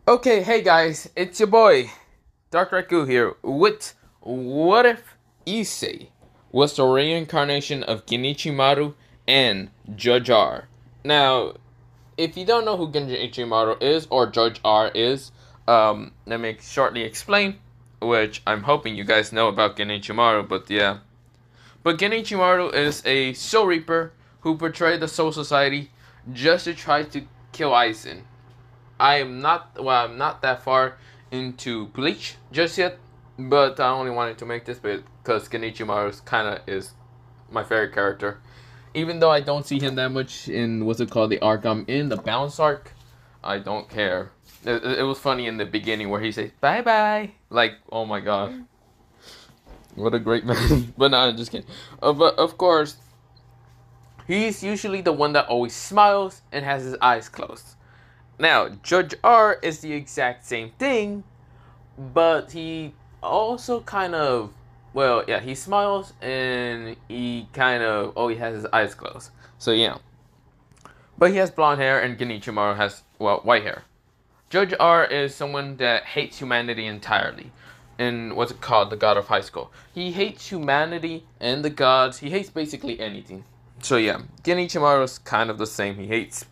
Okay, hey guys, it's your boy, Dark Raku here with What If Issei was the reincarnation of Genichimaru and Judge R. Now, if you don't know who Genichimaru is or Judge R is, let me shortly explain, which I'm hoping you guys know about Genichimaru, but yeah. But Genichimaru is a Soul Reaper who portrayed the Soul Society just to try to kill Aizen. I'm not that far into Bleach just yet, but I only wanted to make this because Genichimaru kind of is my favorite character. Even though I don't see him that much in what's it called, the arc I'm in, the balance arc, I don't care. It was funny in the beginning where he says bye bye, like oh my god, what a great man. But no, I'm just kidding. But of course, he's usually the one that always smiles and has his eyes closed. Now, Judge R is the exact same thing, but he also kind of, well, yeah, he smiles and he kind of, oh, he has his eyes closed. So, yeah. But he has blonde hair and Genichimaru has, well, white hair. Judge R is someone that hates humanity entirely. And what's it called? The god of high school. He hates humanity and the gods. He hates basically anything. So, yeah, Genichimaru is kind of the same. He hates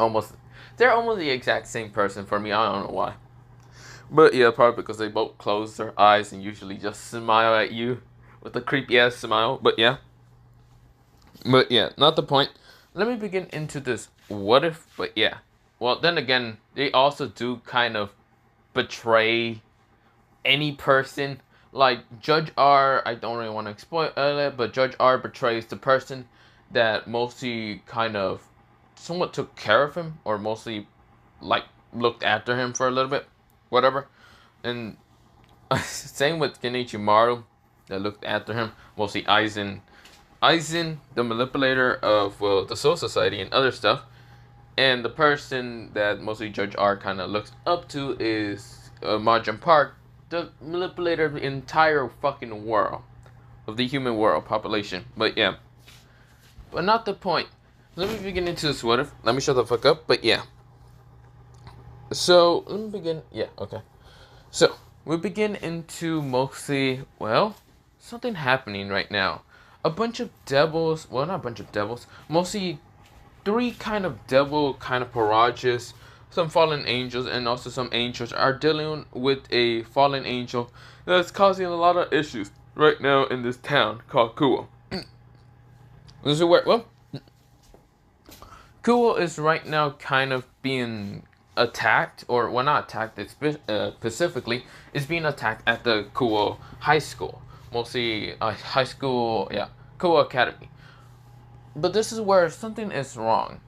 almost. They're almost the exact same person for me. I don't know why. But yeah, probably because they both close their eyes and usually just smile at you with a creepy ass smile. But yeah. But yeah, not the point. Let me begin into this what if, but yeah. Well, then again, they also do kind of betray any person. Like Judge R, I don't really want to exploit it, but Judge R betrays the person that mostly kind of somewhat took care of him, or mostly like looked after him for a little bit, whatever. And same with Genichimaru, that looked after him, mostly Aizen, the manipulator of the Soul Society and other stuff. And the person that mostly Judge R kind of looks up to is Margin Park, the manipulator of the entire fucking world, of the human world population. But yeah, but not the point. Let me begin into this what if. Let me shut the fuck up. But yeah. So let me begin. Yeah, okay. So we begin into mostly, well, something happening right now. A bunch of devils. Well, not a bunch of devils. Mostly three kind of devil kind of parages. Some fallen angels and also some angels are dealing with a fallen angel that's causing a lot of issues right now in this town called Kuo. This is where, well, Kuo is right now kind of being attacked, or well, not attacked. It's specifically is being attacked at the Kuo High School, mostly high school, yeah, Kuo Academy. But this is where something is wrong.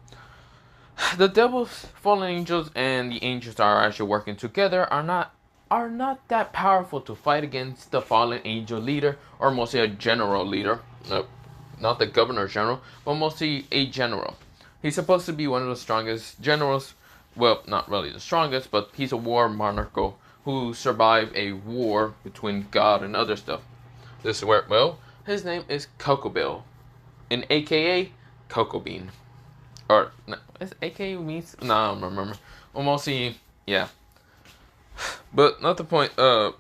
The devils, fallen angels, and the angels that are actually working together are not that powerful to fight against the fallen angel leader, or mostly a general leader. No, not the governor general, but mostly a general. He's supposed to be one of the strongest generals. Well, not really the strongest, but he's a war monarch who survived a war between God and other stuff. This is where, well, his name is Coco Bill, and AKA Coco Bean. Or, no, is AKA means? No, I don't remember. Well, mostly, yeah. But not the point. Why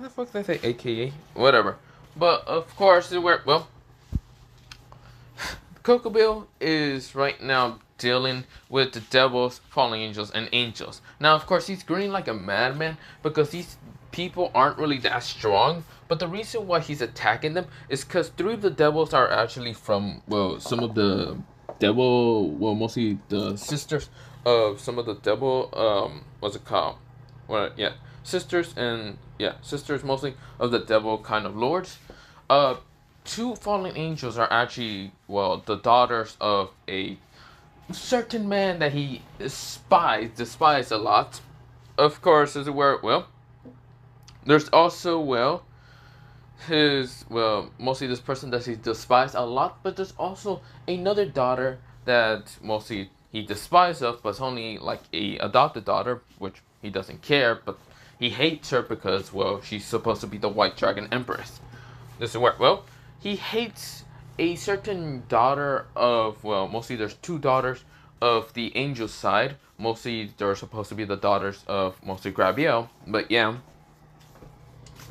the fuck did I say AKA? Whatever. But, of course, where, well, Coco Bill is right now dealing with the devils, fallen angels, and angels. Now, of course, he's grinning like a madman because these people aren't really that strong. But the reason why he's attacking them is because three of the devils are actually from, well, some of the devil, well, mostly the sisters of some of the devil, what's it called? Well, yeah, sisters and, yeah, sisters mostly of the devil kind of lords. Two fallen angels are actually, well, the daughters of a certain man that he despised a lot. Of course, is where, well, there's also, well, his, well, mostly this person that he despised a lot, but there's also another daughter that mostly he despised of, but it's only like a adopted daughter, which he doesn't care, but he hates her because, well, she's supposed to be the White Dragon Empress. This is where, well, he hates a certain daughter of, well, mostly there's two daughters of the angel side, mostly they're supposed to be the daughters of mostly Grabiel, but yeah.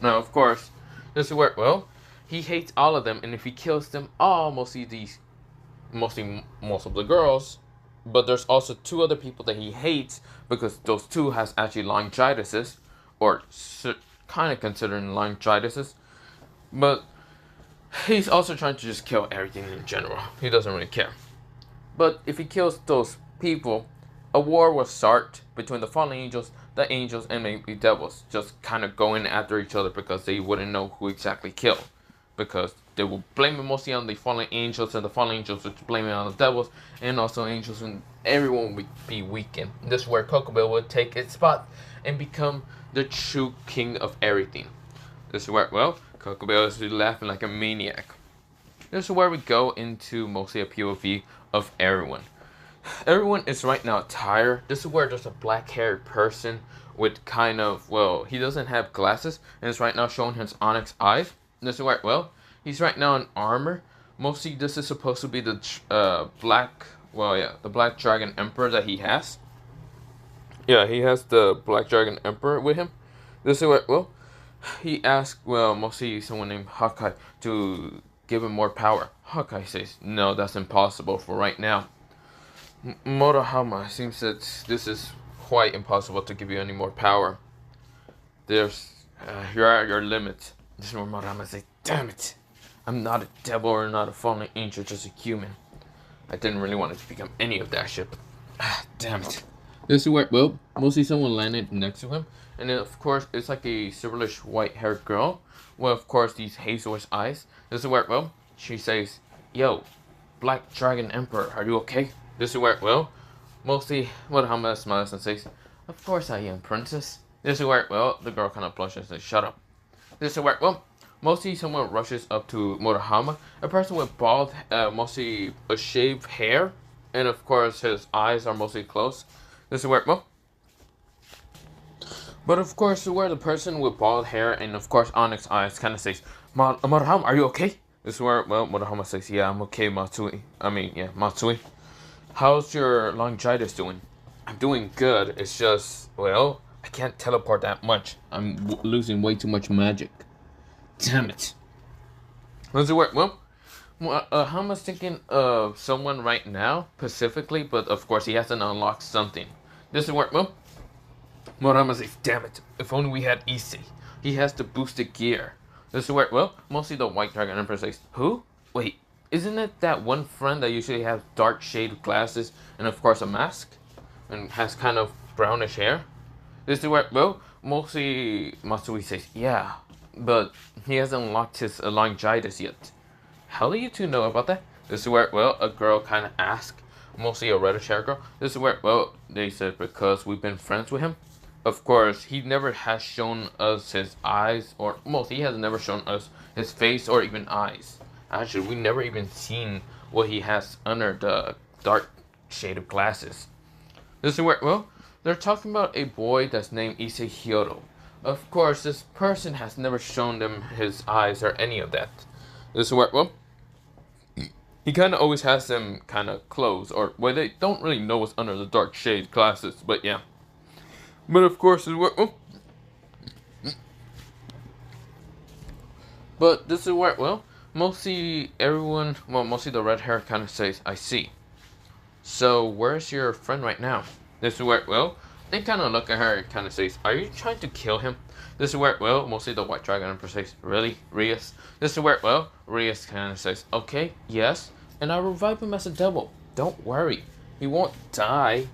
Now, of course, this is where, well, he hates all of them, and if he kills them all, mostly most of the girls, but there's also two other people that he hates because those two has actually laryngitis, or kind of considering laryngitis, but he's also trying to just kill everything in general. He doesn't really care. But if he kills those people, a war will start between the fallen angels, and maybe devils, just kind of going after each other because they wouldn't know who exactly killed. Because they will blame it mostly on the fallen angels, and the fallen angels would blame it on the devils, and also angels, and everyone would be weakened. This is where Coco would take its spot and become the true king of everything. This is where, well, Coco is laughing like a maniac. This is where we go into mostly a POV of everyone. Everyone is right now tired. This is where there's a black-haired person with kind of, well, he doesn't have glasses, and it's right now showing his onyx eyes. This is where, well, he's right now in armor. Mostly this is supposed to be the the Black Dragon Emperor that he has. Yeah, he has the Black Dragon Emperor with him. This is where, well, he asked, well, mostly someone named Hawkeye to give him more power. Hawkeye says, no, that's impossible for right now. Murahama seems that this is quite impossible to give you any more power. You're at your limit. This is where Murahama says, damn it. I'm not a devil or not a fallen angel, just a human. I didn't really want to become any of that shit, but damn it. This is where, well, mostly someone landed next to him. And then, of course, it's like a silverish white-haired girl. Well, of course, these hazelish eyes. This is where, well, she says, yo, Black Dragon Emperor, are you okay? This is where, well, mostly Murahama smiles and says, of course I am, princess. This is where, well, the girl kind of blushes and says, shut up. This is where, well, mostly someone rushes up to Murahama, a person with bald, mostly a shaved hair, and of course his eyes are mostly closed. This is where, well, but of course where the person with bald hair and of course onyx eyes kind of says, Murahama, are you okay? This is where, well, Murahama says, yeah, I'm okay, Matsui. Matsui. How's your laryngitis doing? I'm doing good. It's just, well, I can't teleport that much. I'm losing way too much magic. Damn it. Let's work. Well, Hama's thinking of someone right now, specifically, but of course he hasn't unlocked something. This is work. Well, Murahama says, damn it. If only we had Issei. He has the boosted gear. This is where, well, mostly the White Dragon Emperor says, who? Wait. Isn't it that one friend that usually has dark shade glasses and of course a mask? And has kind of brownish hair? This is where, well, mostly Matsui says, yeah, but he hasn't unlocked his laryngitis yet. How do you two know about that? This is where, well, a girl kind of asked, mostly a reddish hair girl. This is where, well, they said because we've been friends with him. Of course, he never has shown us his eyes, or most, he has never shown us his face or even eyes. Actually, we never even seen what he has under the dark shade of glasses. This is where, well, they're talking about a boy that's named Issei. Of course, this person has never shown them his eyes or any of that. This is where, well, he kind of always has them kind of closed, or well, they don't really know what's under the dark shade glasses, but yeah. But of course, this is where, well, but this is where, well, mostly everyone, well, mostly the red hair kind of says, I see. So, where's your friend right now? This is where, well, they kind of look at her and kind of says, are you trying to kill him? This is where, well, mostly the White Dragon Emperor says, really, Rias? This is where, well, Rias kind of says, okay, yes, and I'll revive him as a devil. Don't worry, he won't die.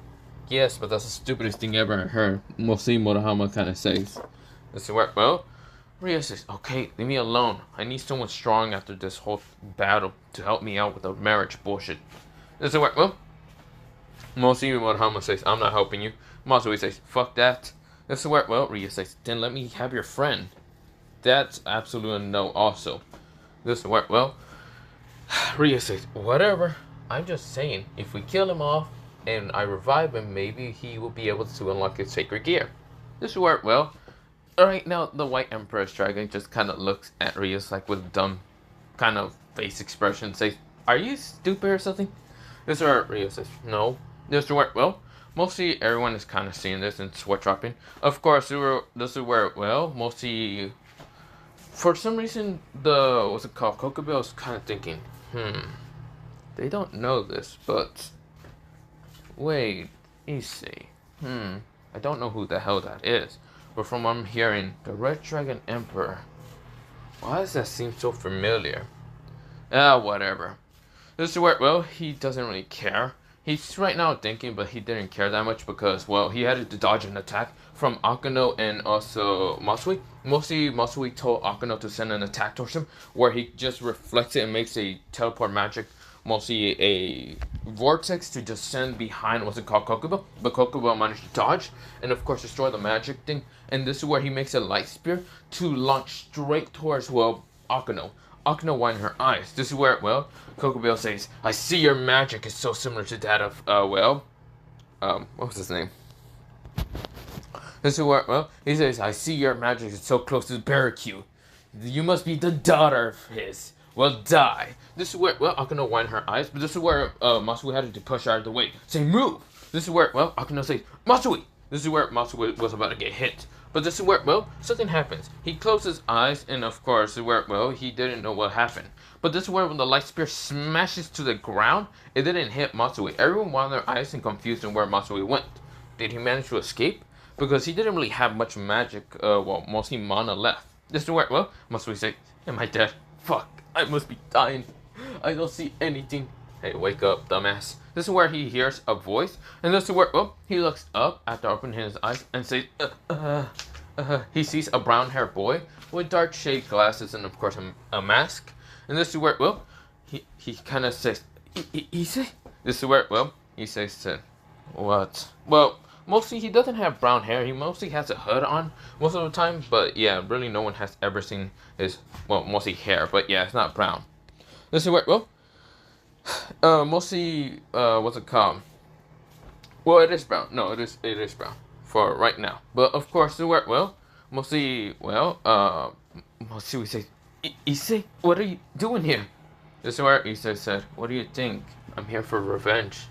Yes, but that's the stupidest thing ever I heard. Mostly Murahama kind of says. This is where, well, Rias says, okay, leave me alone. I need someone strong after this whole battle to help me out with the marriage bullshit. This is where, well, mostly Murahama says, I'm not helping you. Matsui says, fuck that. This is where, well, Rias says, then let me have your friend. That's absolutely no also. This is where, well, Rias says, whatever. I'm just saying, if we kill him off and I revive him, maybe he will be able to unlock his sacred gear. This is where, well, right now the White Emperor's dragon just kind of looks at Rias like with a dumb kind of face expression, says, are you stupid or something? This is where Rias says, no, This is where, well, mostly everyone is kind of seeing this and sweat dropping. Of course, this is where, well, mostly, for some reason, what's it called, Coco is kind of thinking, they don't know this, but, wait, Issei, I don't know who the hell that is, but from what I'm hearing, the Red Dragon Emperor, why does that seem so familiar? Whatever. This is where, well, he doesn't really care. He's right now thinking, but he didn't care that much because, well, he had to dodge an attack from Akano and also Matsui. Mostly, Matsui told Akano to send an attack towards him, where he just reflects it and makes a teleport magic, mostly a vortex to just send behind what's it called, Kokubo. But Kokubo managed to dodge and, of course, destroy the magic thing. And this is where he makes a light spear to launch straight towards, well, Akano. Akano widened her eyes. This is where, well, Kokubo says, I see your magic is so similar to that of, what was his name? This is where, well, he says, I see your magic is so close to Barricue. You must be the daughter of his. Well, die. This is where, well, Akano widened her eyes, but this is where, Matsui had to push her out of the way. Say, move! This is where, well, Akano says, Matsui! This is where Matsui was about to get hit. But this is where, well, something happens. He closed his eyes, and of course, where, well, he didn't know what happened. But this is where when the light spear smashes to the ground, it didn't hit Matsui. Everyone widened their eyes and confused on where Matsui went. Did he manage to escape? Because he didn't really have much magic, well, mostly mana left. This is where, well, Matsui said, am I dead? Fuck, I must be dying. I don't see anything. Hey, wake up, dumbass. This is where he hears a voice, and this is where, well, he looks up after opening his eyes and says, he sees a brown-haired boy with dark shade glasses and, of course, a mask. And this is where, well, he kind of says, Issei? This is where, well, Issei said, what? Well, mostly he doesn't have brown hair. He mostly has a hood on most of the time, but yeah, really no one has ever seen his, well, mostly hair, but yeah, it's not brown. This is where, well, mostly, what's it called? Well, it is brown. No, it is brown for right now. But of course, the word, well, mostly, well, mostly we say, Issei, what are you doing here? This is where Issei said, what do you think? I'm here for revenge.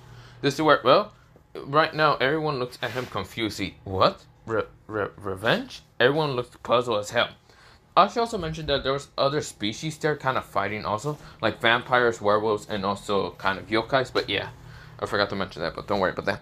This is where, well, right now everyone looks at him confused. What? Revenge? Everyone looks puzzled as hell. I should also mention that there was other species there kind of fighting also, like vampires, werewolves, and also kind of yokais, but yeah, I forgot to mention that, but don't worry about that.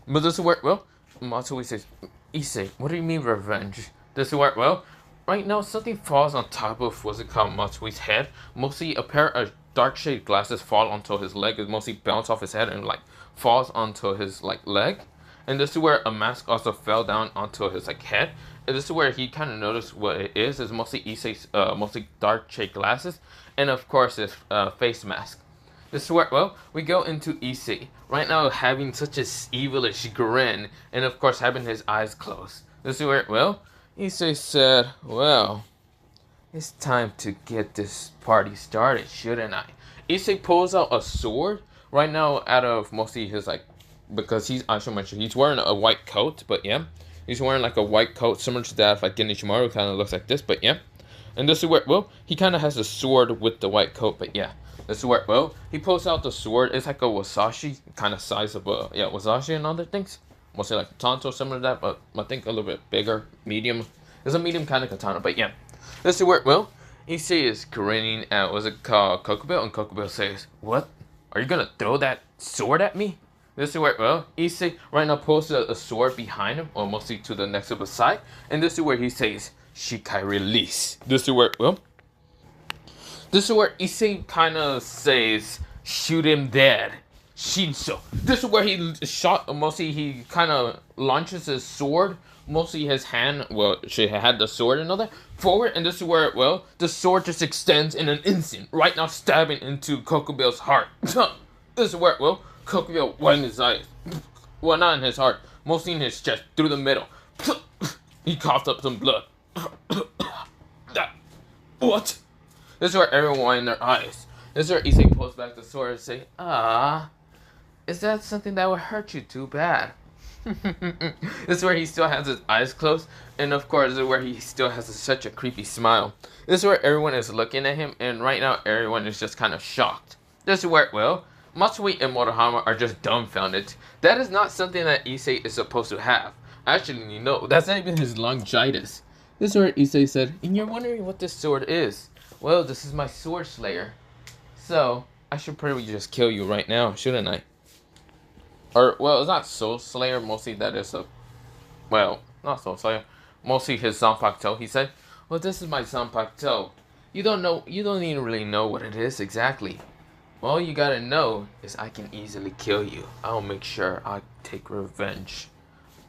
But this is where, well, Matsui says, Issei, what do you mean revenge? This is where, well, right now something falls on top of, what's it called, Matsui's head. Mostly a pair of dark shade glasses fall onto his leg, it mostly bounce off his head and like falls onto his like leg. And this is where a mask also fell down onto his like head. And this is where he kind of noticed what it is. It's mostly Issei's, mostly dark shade glasses, and of course his face mask. This is where, well, we go into Issei right now having such a evilish grin, and of course having his eyes closed. This is where, well, Issei said, well, it's time to get this party started, shouldn't I? Issei pulls out a sword right now out of mostly his like, because I should mention he's wearing a white coat, but yeah. He's wearing like a white coat similar to that of like Ichimaru, kind of looks like this, but yeah. And this is where, well, he kind of has a sword with the white coat, but yeah. This is where, well, he pulls out the sword. It's like a wasashi, kind of size of a, yeah, wasashi and other things. Mostly like a tanto, similar to that, but I think a little bit bigger, medium. It's a medium kind of katana, but yeah. This is where, well, Issei is grinning at, what's it called, Kokubo, and Kokubo says, what? Are you gonna throw that sword at me? This is where, well, Issei right now pulls a sword behind him, or mostly to the next of his side, and this is where he says, Shikai release. This is where, well, this is where Issei kind of says, shoot him dead. Shinso. This is where he shot, mostly he kind of launches his sword, mostly his hand, well, she had the sword and all that, forward, and this is where, well, the sword just extends in an instant, right now stabbing into Kokubil's heart. This is where, well, Kokubil went in his eyes. Well, not in his heart. Mostly in his chest. Through the middle. He coughed up some blood. What? This is where everyone widened their eyes. This is where Issei pulls back the sword and say, is that something that would hurt you too bad? This is where he still has his eyes closed. And of course, this is where he still has such a creepy smile. This is where everyone is looking at him. And right now, everyone is just kind of shocked. This is where, well, Matsui and Morohama are just dumbfounded. That is not something that Issei is supposed to have. Actually, no, that's not even his longitis. This is where Issei said, and you're wondering what this sword is. Well, this is my sword slayer. So, I should probably just kill you right now, shouldn't I? Or, well, it's not Soul Slayer, mostly that is a... Well, not Soul Slayer. Mostly his Zanpakuto. He said, well, this is my Zanpakuto. You don't even really know what it is exactly. All you gotta know is I can easily kill you. I'll make sure I take revenge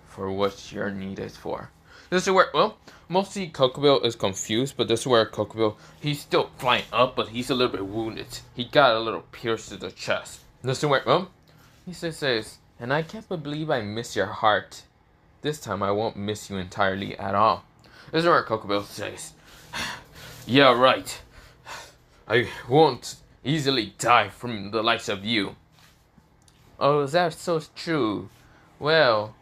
for what you're needed for. This is where, well, mostly Kokubil is confused, but this is where Kokubil, he's still flying up, but he's a little bit wounded. He got a little pierced to the chest. This is where, well, he says, and I can't believe I miss your heart. This time I won't miss you entirely at all. This is where Kokubil says, yeah, right. I won't easily die from the likes of you. Oh, is that so true? Well,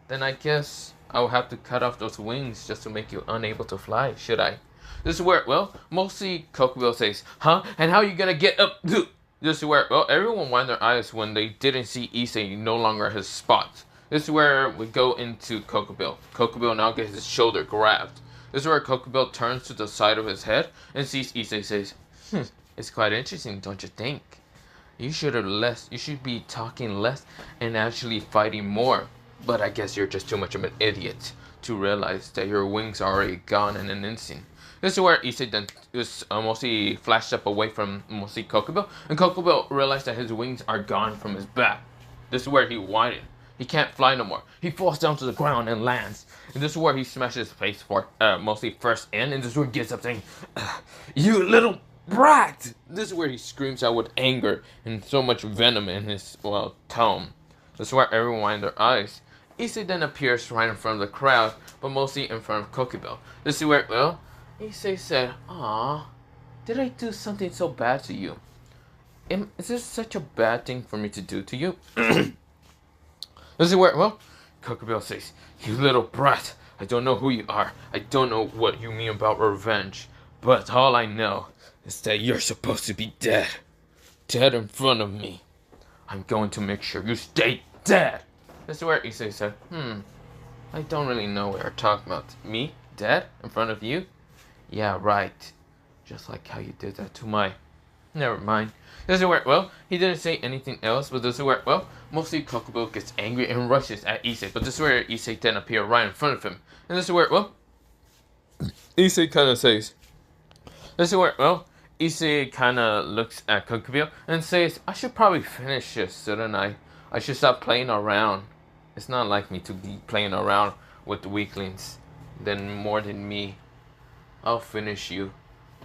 then I guess I'll have to cut off those wings just to make you unable to fly, should I? This is where, well, mostly Kokubil says, huh? And how are you gonna get up? This is where, well, everyone widened their eyes when they didn't see Issei no longer his spot. This is where we go into Kokubil. Kokubil now gets his shoulder grabbed. This is where Kokubil turns to the side of his head and sees Issei says, it's quite interesting, don't you think? You should be talking less and actually fighting more. But I guess you're just too much of an idiot to realize that your wings are already gone in an instant. This is where Issei then mostly flashed up away from mostly Kokubil, and Kokubil realized that his wings are gone from his back. This is where he whined. He can't fly no more. He falls down to the ground and lands. And this is where he smashes his face for mostly first in, and this is where he gets up saying, you little brat! This is where he screams out with anger and so much venom in his, well, tone. This is where everyone widened their eyes. Issei then appears right in front of the crowd, but mostly in front of Kokubil. This is where, well, Issei said, aw, did I do something so bad to you? Is this such a bad thing for me to do to you? This is where, well, Kokubil says, you little brat, I don't know who you are. I don't know what you mean about revenge. But all I know is that you're supposed to be dead. Dead in front of me. I'm going to make sure you stay dead. This is where Issei said, I don't really know what you're talking about. Me? Dead? In front of you? Yeah, right. Just like how you did that to my... Never mind. This is where, well, he didn't say anything else, but this is where, well, mostly Kokubil gets angry and rushes at Issei, but this is where Issei then appears right in front of him. And this is where, well, Issei kind of says, this is where, well, Issei kind of looks at Kokubil and says, I should probably finish this, shouldn't I? I should stop playing around. It's not like me to be playing around with the weaklings. Then more than me. I'll finish you.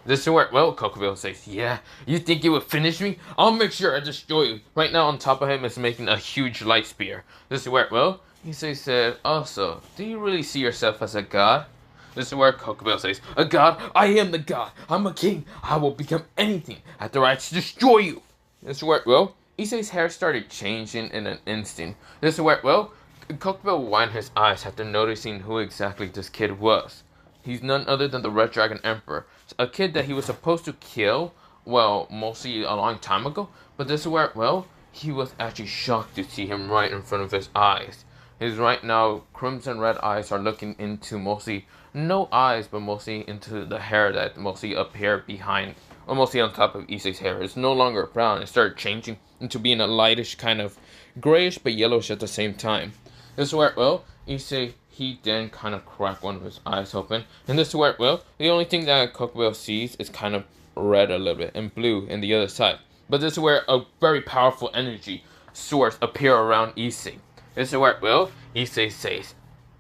This is where, well, Kokubil says, yeah, you think you would finish me? I'll make sure I destroy you. Right now on top of him is making a huge light spear. This is where, well, Issei said, also, do you really see yourself as a god? This is where Kokubil says, a god? I am the god. I'm a king. I will become anything after I destroy you. This is where, well, Issei's hair started changing in an instant. This is where, well, Kokubil widened his eyes after noticing who exactly this kid was. He's none other than the Red Dragon Emperor, a kid that he was supposed to kill, well, mostly a long time ago, but this is where, well, he was actually shocked to see him right in front of his eyes. His right now crimson red eyes are looking into mostly, no eyes, but mostly into the hair that mostly appeared behind, or mostly on top of Issei's hair. It's no longer brown, it started changing into being a lightish kind of grayish but yellowish at the same time. This is where, well, Issei, he then kind of cracked one of his eyes open. And this is where, well, the only thing that Kokubil sees is kind of red a little bit and blue in the other side. But this is where a very powerful energy source appear around Issei. This is where, well, Issei says,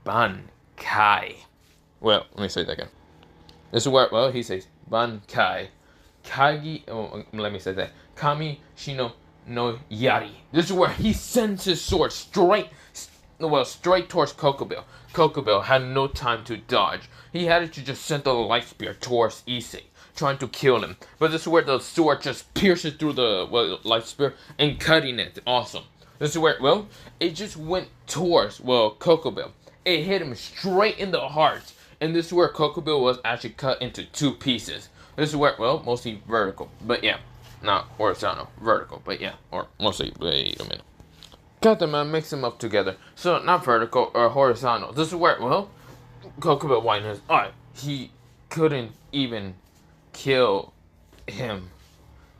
Bankai. Well, let me say that again. This is where, well, he says, Bankai. Kagi, oh, let me say that. Kami Shino no Yari. This is where he sends his sword straight towards Kokubil. Kokubil had no time to dodge. He had to just send the light spear towards Issei, trying to kill him. But this is where the sword just pierces through the light spear and cutting it. Awesome. This is where, well, it just went towards, well, Kokubil. It hit him straight in the heart. And this is where Kokubil was actually cut into two pieces. This is where, well, mostly vertical. But yeah. not horizontal, vertical, but yeah, or mostly, wait a minute. Got them and mix them up together. So, not vertical or horizontal. This is where, well, Kokubo widened his eye. He couldn't even kill him.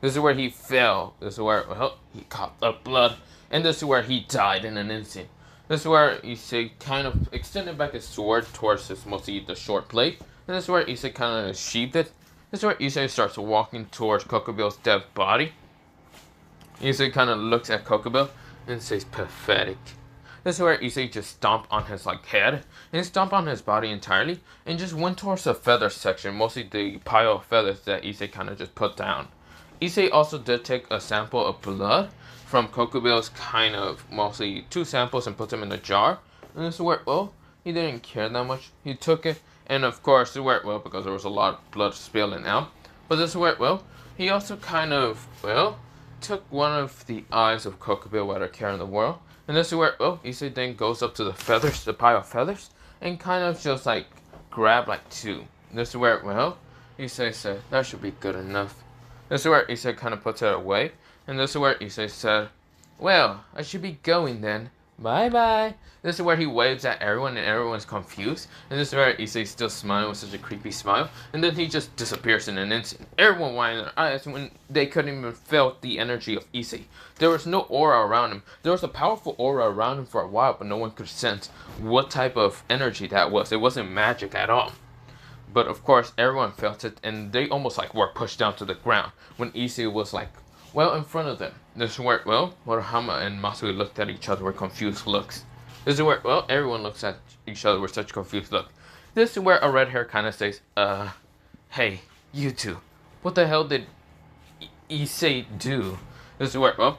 This is where he fell. This is where, well, he caught the blood. And this is where he died in an instant. This is where Issei kind of extended back his sword towards his mostly the short blade. And this is where Issei kind of sheathed it. This is where Issei starts walking towards Kokubil's dead body. Issei kind of looks at Kokubil and says, pathetic. This is where Issei just stomped on his head and stomped on his body entirely and just went towards the feather section, mostly the pile of feathers that Issei kind of just put down. Issei also did take a sample of blood from Kokubil's kind of mostly 2 samples and put them in a jar. And this is where, well, he didn't care that much. He took it, and of course, this is where, well, because there was a lot of blood spilling out. But this is where, well, he also kind of, well, took one of the eyes of Kokubil without a care in the world. And this is where, well, Issei then goes up to the feathers, the pile of feathers, and kind of just grab 2. This is where, well, Issei said, that should be good enough. This is where Issei kind of puts it away. And this is where Issei said, well, I should be going then. Bye-bye. This is where he waves at everyone and everyone's confused. And this is where Issei's still smiling with such a creepy smile. And then he just disappears in an instant. Everyone winded their eyes when they couldn't even feel the energy of Issei. There was no aura around him. There was a powerful aura around him for a while, but no one could sense what type of energy that was. It wasn't magic at all. But of course, everyone felt it, and they almost were pushed down to the ground when Issei was well in front of them. This is where, well, Murahama and Masui looked at each other with confused looks. This is where, well, everyone looks at each other with such confused look. This is where a red hair kind of says, hey, you two, what the hell did Issei do? This is where, well,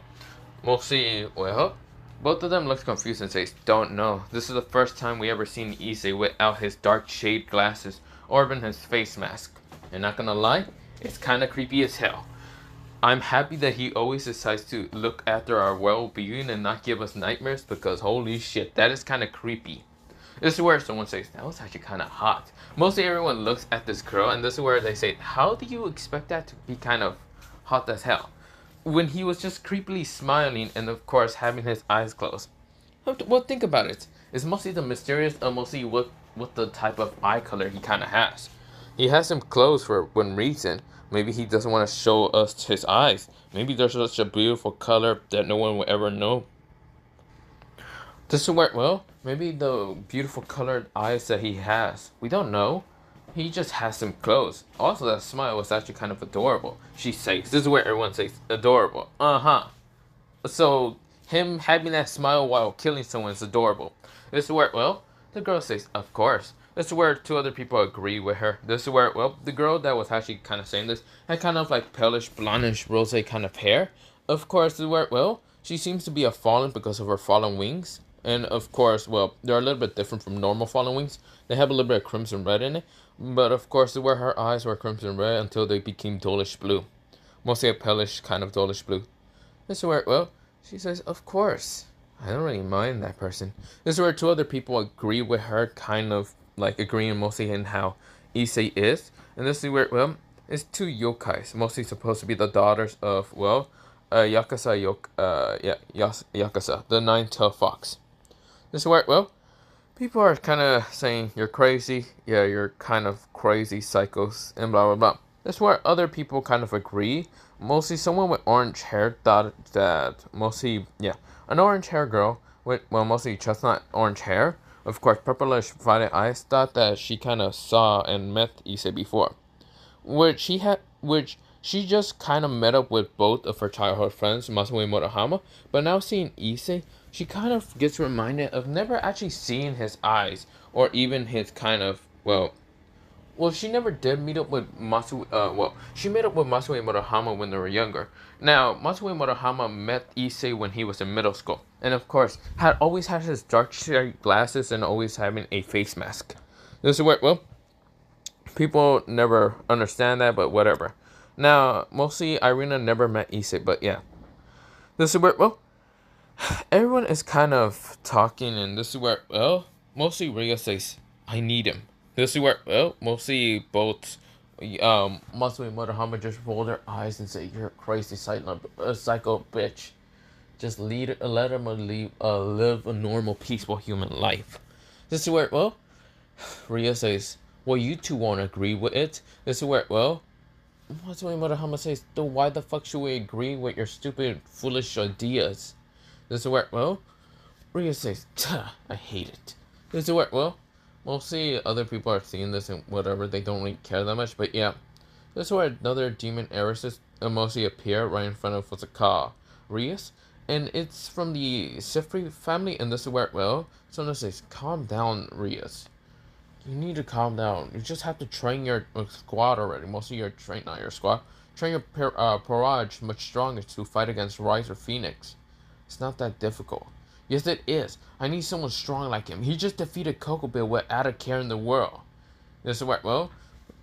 we'll see, well, both of them look confused and says, don't know. This is the first time we ever seen Issei without his dark shade glasses or even his face mask. And not gonna lie, it's kind of creepy as hell. I'm happy that he always decides to look after our well-being and not give us nightmares, because holy shit, that is kind of creepy. This is where someone says, that was actually kind of hot. Mostly everyone looks at this girl, and this is where they say, how do you expect that to be kind of hot as hell? When he was just creepily smiling and of course having his eyes closed. Well, think about it. It's mostly the mysterious, mostly what the type of eye color he kind of has. He has them closed for one reason. Maybe he doesn't want to show us his eyes. Maybe there's such a beautiful color that no one will ever know. This is where, well, maybe the beautiful colored eyes that he has, we don't know. He just has them closed. Also, that smile was actually kind of adorable. She says, this is where everyone says adorable. So, him having that smile while killing someone is adorable. This is where, well, the girl says, of course. This is where 2 other people agree with her. This is where, well, the girl that was actually kind of saying this had kind of palish, blondish, rose kind of hair. Of course, this is where, well, she seems to be a fallen because of her fallen wings. And of course, well, they're a little bit different from normal fallen wings. They have a little bit of crimson red in it. But of course, this is where her eyes were crimson red until they became dullish blue. Mostly a palish kind of dullish blue. This is where, well, she says, of course. I don't really mind that person. This is where 2 other people agree with her, kind of agreeing mostly in how Issei is. And this is where, well, it's 2 yokais, mostly supposed to be the daughters of, well, Yakuza, Yakuza, the 9-tailed fox. This is where, well, people are kind of saying, you're crazy, yeah, you're kind of crazy psychos, and blah, blah, blah. This is where other people kind of agree. Mostly someone with orange hair thought that, mostly, yeah, an orange hair girl with, well, mostly chestnut orange hair, of course, purplish violet eyes, thought that she kind of saw and met Issei before. Which she just kind of met up with both of her childhood friends, Masui and Murahama, but now seeing Issei, she kind of gets reminded of never actually seeing his eyes, or even his kind of, well, she never did meet up with Masui, she met up with Masui and Murahama when they were younger. Now, Masui and Murahama met Issei when he was in middle school, and of course, had always had his dark shade glasses and always having a face mask. This is where, well, people never understand that, but whatever. Now, mostly Irina never met Issei, but yeah. This is where, well, everyone is kind of talking, and this is where, well, mostly Ryo says, I need him. This is where, well, mostly both Matsui Murahama just rolled their eyes and said, "You're a crazy psycho bitch. Just let him live a normal, peaceful human life." This is where, well, Rhea says, "Well, you two won't agree with it." This is where, well, Matsui Murahama says, "Then why the fuck should we agree with your stupid, foolish ideas?" This is where, well, Rhea says, "I hate it." This is where, well, mostly other people are seeing this and whatever, they don't really care that much, but yeah. This is where another demon heiresses mostly appear right in front of Fusaka Rias, and it's from the Sifri family, and this is where, well, Sona says, "Calm down, Rias. You need to calm down. You just have to train your squad already. Mostly your not your squad. Train your Parage much stronger to fight against Rise or Phoenix. It's not that difficult." "Yes, it is. I need someone strong like him. He just defeated Coco Bill without a care in the world." This is where, well,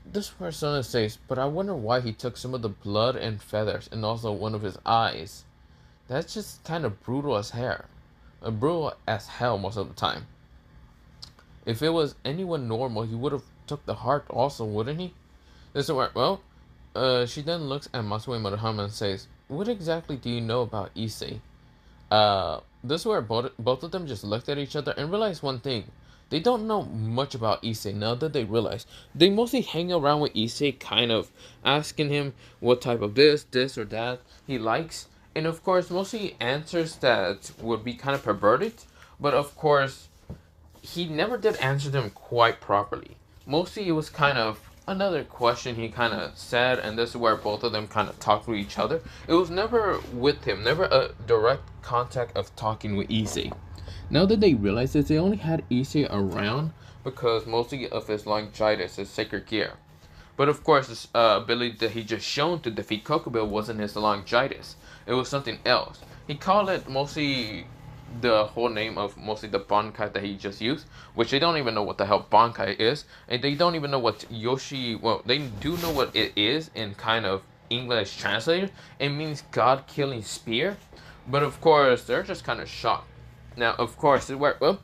this is where Sona says, "But I wonder why he took some of the blood and feathers and also one of his eyes. That's just kind of brutal as hell. Brutal as hell most of the time. If it was anyone normal, he would have took the heart also, wouldn't he?" This is where, well, she then looks at Matsui Murahama and says, "What exactly do you know about Issei?" This is where both of them just looked at each other and realized one thing. They don't know much about Issei now that they realize. They mostly hang around with Issei, kind of asking him what type of this or that he likes. And of course, mostly answers that would be kind of perverted. But of course, he never did answer them quite properly. Mostly it was kind of another question he kind of said, and this is where both of them kind of talked to each other. It was never with him, never a direct contact of talking with Issei. Now that they realize this, they only had Issei around because mostly of his longitis, his sacred gear. But of course, this ability that he just shown to defeat Kokobil wasn't his longitis. It was something else. He called it mostly the whole name of mostly the Bankai that he just used, which they don't even know what the hell Bankai is, and they don't even know what well, they do know what it is in kind of English translated. It means God-killing spear, but of course, they're just kind of shocked. Now, of course, well,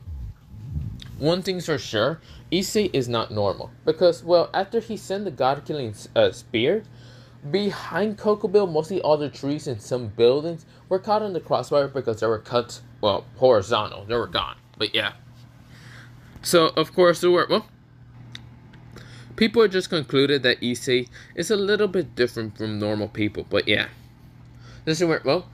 one thing's for sure, Issei is not normal, because, well, after he sent the God-killing spear, behind Kokobil, mostly all the trees and some buildings were caught in the crossfire because they were cut, well, horizontal. They were gone. But yeah. So, of course, people just concluded that Issei is a little bit different from normal people. But yeah. This is where, well,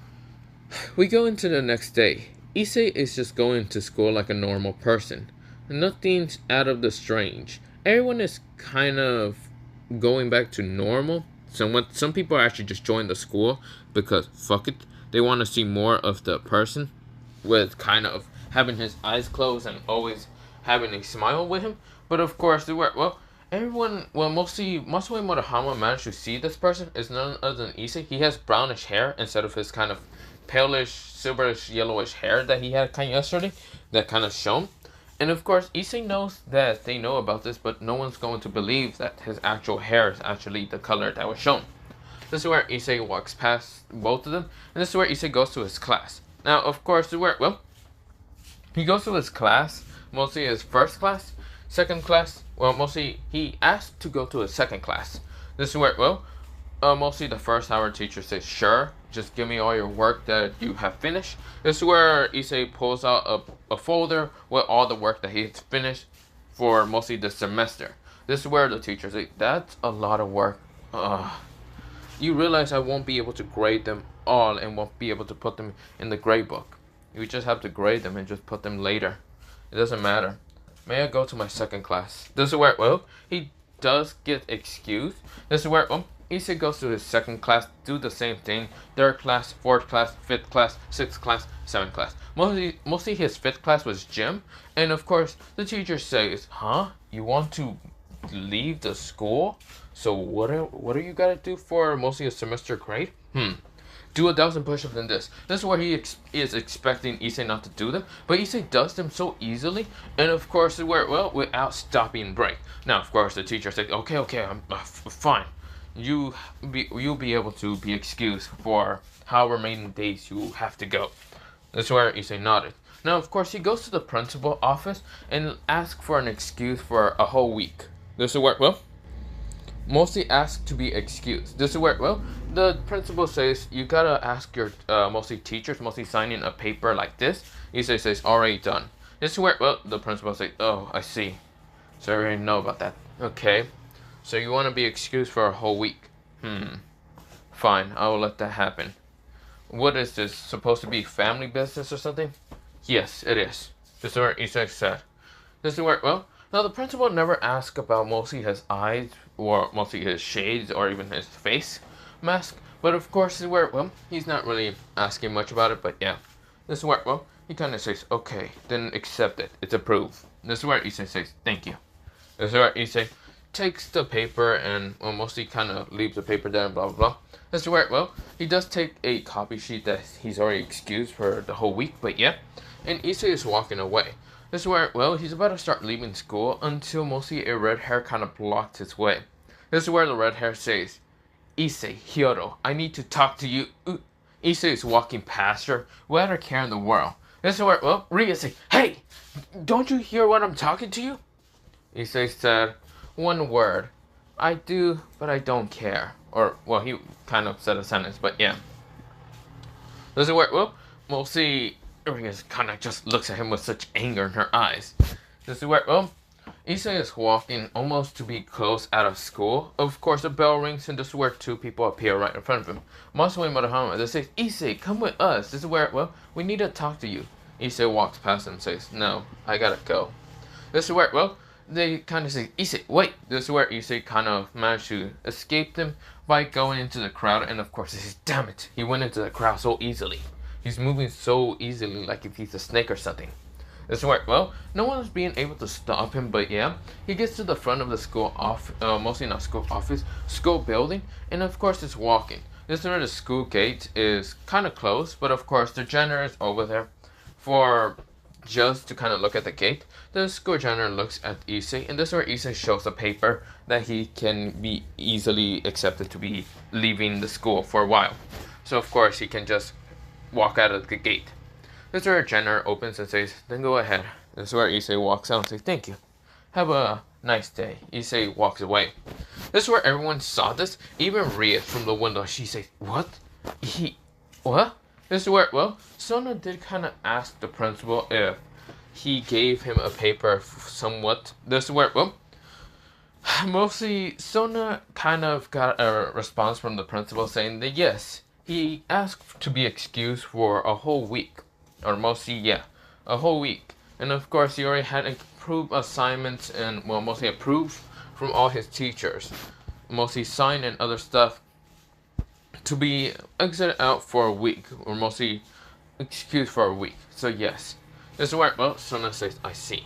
we go into the next day. Issei is just going to school like a normal person. Nothing's out of the strange. Everyone is kind of going back to normal. Some people actually just joined the school because fuck it, they want to see more of the person with kind of having his eyes closed and always having a smile with him. But of course, mostly Matsui Murahama managed to see this person is none other than Issei. He has brownish hair instead of his kind of palish, silverish, yellowish hair that he had kind of yesterday, that kind of shone. And of course, Issei knows that they know about this, but no one's going to believe that his actual hair is actually the color that was shown. This is where Issei walks past both of them, and this is where Issei goes to his class. Now, of course, he goes to his class, mostly his first class, second class. Well, mostly he asked to go to his second class. This is where, mostly the first hour teacher says, "Sure, just give me all your work that you have finished." This is where Issei pulls out a folder with all the work that he's finished for mostly the semester. This is where the teacher says, "That's a lot of work. You realize I won't be able to grade them all and won't be able to put them in the grade book. You just have to grade them and just put them later. It doesn't matter. May I go to my second class?" This is where, he does get excused. This is where, Issei goes to his second class, do the same thing. Third class, fourth class, fifth class, sixth class, seventh class. Mostly his fifth class was gym. And of course, the teacher says, "Huh? You want to leave the school? So what are you gotta do for mostly a semester grade? Do 1,000 push-ups in this." This is where he is expecting Issei not to do them, but Issei does them so easily, and of course, without stopping break. Now, of course, the teacher says, "Okay, I'm fine. You'll be able to be excused for however many days you have to go." That's where Issei nodded. Now, of course, he goes to the principal office and asks for an excuse for a whole week. This is where, mostly ask to be excused. This is where, well, the principal says you gotta ask your mostly teachers, mostly signing a paper like this. Issei says already done. This is where, well, the principal says, oh, I see. So I already know about that. Okay. So you want to be excused for a whole week? Fine, I will let that happen. What is this? Supposed to be family business or something? Yes, it is. This is where Issei said. This is where, well, now the principal never asked about mostly his eyes or mostly his shades or even his face mask. But of course, this is where, well, he's not really asking much about it, but yeah. This is where, well, he kind of says, okay, then accept it. It's approved. This is where Issei says, thank you. This is where Issei takes the paper and, well, mostly kind of leaves the paper there and blah, blah, blah. This is where, well, he does take a copy sheet that he's already excused for the whole week, but yeah. And Issei is walking away. This is where, well, he's about to start leaving school until mostly a red hair kind of blocks his way. This is where the red hair says, Issei, Hyodo, I need to talk to you. Issei is walking past her without a care in the world. This is where, well, Ria says, hey, don't you hear what I'm talking to you? Issei said, one word. I do, but I don't care. Or, well, he kind of said a sentence, but yeah. This is where, well, mostly Ria kind of just looks at him with such anger in her eyes. This is where, well, Issei is walking almost to be close out of school. Of course, the bell rings, and this is where two people appear right in front of him. Masaru and Murahama, they say, Issei, come with us. This is where, well, we need to talk to you. Issei walks past him and says, no, I gotta go. This is where, well, they kind of say, Issei, wait. This is where Issei kind of managed to escape them by going into the crowd. And of course, he says, damn it, he went into the crowd so easily. He's moving so easily like if he's a snake or something. This is where, well, no one's being able to stop him, but yeah, he gets to the front of the school mostly not school office, school building, and of course it's walking. This is where the school gate is kind of closed, but of course the janitor is over there for just to kind of look at the gate. The school janitor looks at Issei, and this is where Issei shows a paper that he can be easily accepted to be leaving the school for a while. So of course he can just walk out of the gate. This is where janitor opens and says, then go ahead. This is where Issei walks out and says, thank you. Have a nice day. Issei walks away. This is where everyone saw this. Even Ria from the window, she says, what? What? This is where, well, Sona did kind of ask the principal if he gave him a paper somewhat. This is where, well, mostly Sona kind of got a response from the principal saying that yes, he asked to be excused for a whole week. Or mostly, yeah, a whole week. And of course, he already had approved assignments and, well, mostly approved from all his teachers. Mostly signed and other stuff to be exited out for a week. Or mostly excused for a week. So yes. This is where, well, Sona says, I see.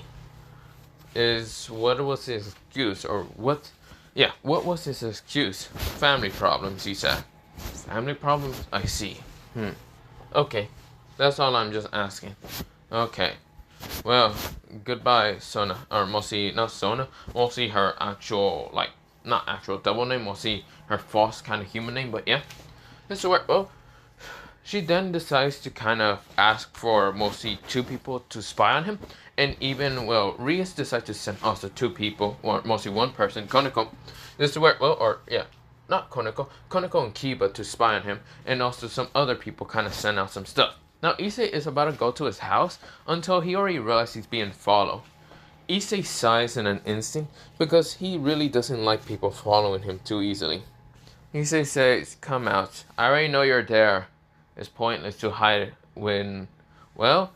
What was his excuse? Or what? Yeah, what was his excuse? Family problems, he said. Family problems? I see. Okay. That's all I'm just asking. Okay. Well, goodbye, Sona. Or mostly, not Sona. Mostly her actual, like, not actual double name. Mostly her false kind of human name. But yeah. This is where, well, she then decides to kind of ask for mostly two people to spy on him. And even, well, Rias decides to send also two people, or mostly one person, Koneko. This is where, well, or, yeah. Not Koneko and Kiba to spy on him. And also some other people kind of send out some stuff. Now, Issei is about to go to his house until he already realizes he's being followed. Issei sighs in an instant because he really doesn't like people following him too easily. Issei says, come out. I already know you're there. It's pointless to hide when, well,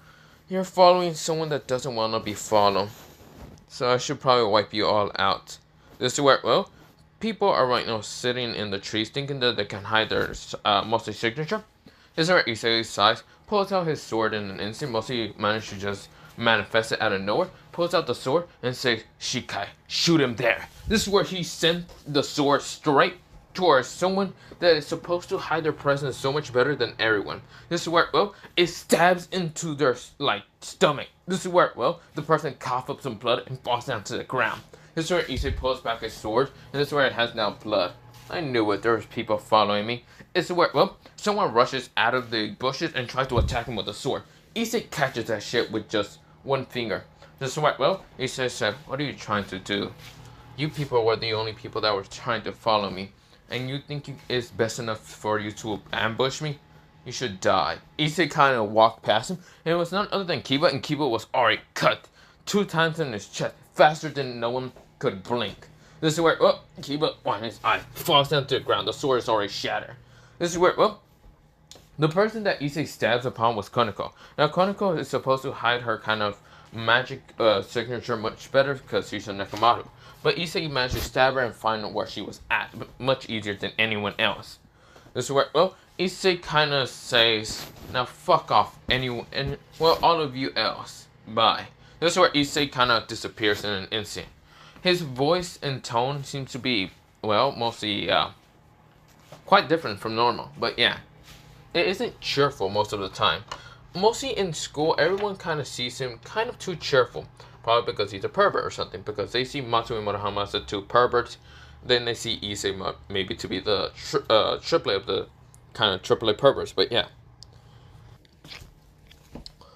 you're following someone that doesn't want to be followed. So I should probably wipe you all out. This is where, well, people are right now sitting in the trees thinking that they can hide their mostly signature. This is where Issei sighs, pulls out his sword in an instant, mostly managed to just manifest it out of nowhere, pulls out the sword and says, Shikai, shoot him there. This is where he sent the sword straight towards someone that is supposed to hide their presence so much better than everyone. This is where, well, it stabs into their, like, stomach. This is where, well, the person coughs up some blood and falls down to the ground. This is where Issei pulls back his sword, and this is where it has now blood. I knew it, there was people following me. It's where, well, someone rushes out of the bushes and tries to attack him with a sword. Issei catches that shit with just one finger. This is where, well, Issei said, what are you trying to do? You people were the only people that were trying to follow me, and you think it's best enough for you to ambush me? You should die. Issei kind of walked past him, and it was none other than Kiba, and Kiba was already cut 2 times in his chest, faster than no one could blink. This is where, Kiba, on his eye, falls down to the ground. The sword is already shattered. This is where, the person that Issei stabs upon was Koneko. Now, Koneko is supposed to hide her kind of magic signature much better because she's a Nekomaru. But Issei managed to stab her and find where she was at, much easier than anyone else. This is where, Issei kind of says, now fuck off, anyone, and, all of you else. Bye. This is where Issei kind of disappears in an instant. His voice and tone seems to be, mostly, quite different from normal. But yeah, it isn't cheerful most of the time. Mostly in school, everyone kind of sees him kind of too cheerful. Probably because he's a pervert or something. Because they see Matsui Murahama as the two perverts. Then they see Issei maybe to be the triplet of the kind of AAA perverts. But yeah.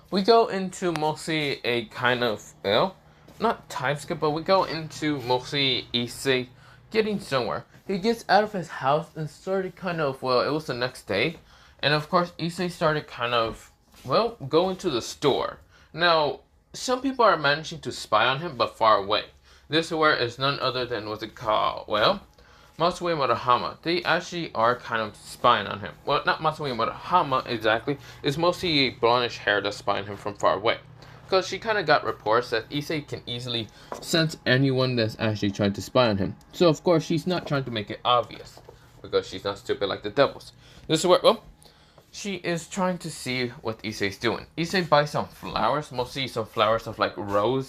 We go into mostly a kind of, not time skip, but we go into mostly Issei getting somewhere. He gets out of his house and started kind of, it was the next day. And of course, Issei started kind of, going to the store. Now, some people are managing to spy on him, but far away. This where is none other than what's it called? Matsui Murahama. They actually are kind of spying on him. Well, not Matsui Murahama exactly. It's mostly blondish hair that's spying him from far away. Because she kind of got reports that Issei can easily sense anyone that's actually trying to spy on him. So, of course, she's not trying to make it obvious. Because she's not stupid like the devils. This is where, she is trying to see what Issei's doing. Issei buys some flowers, mostly some flowers of like blue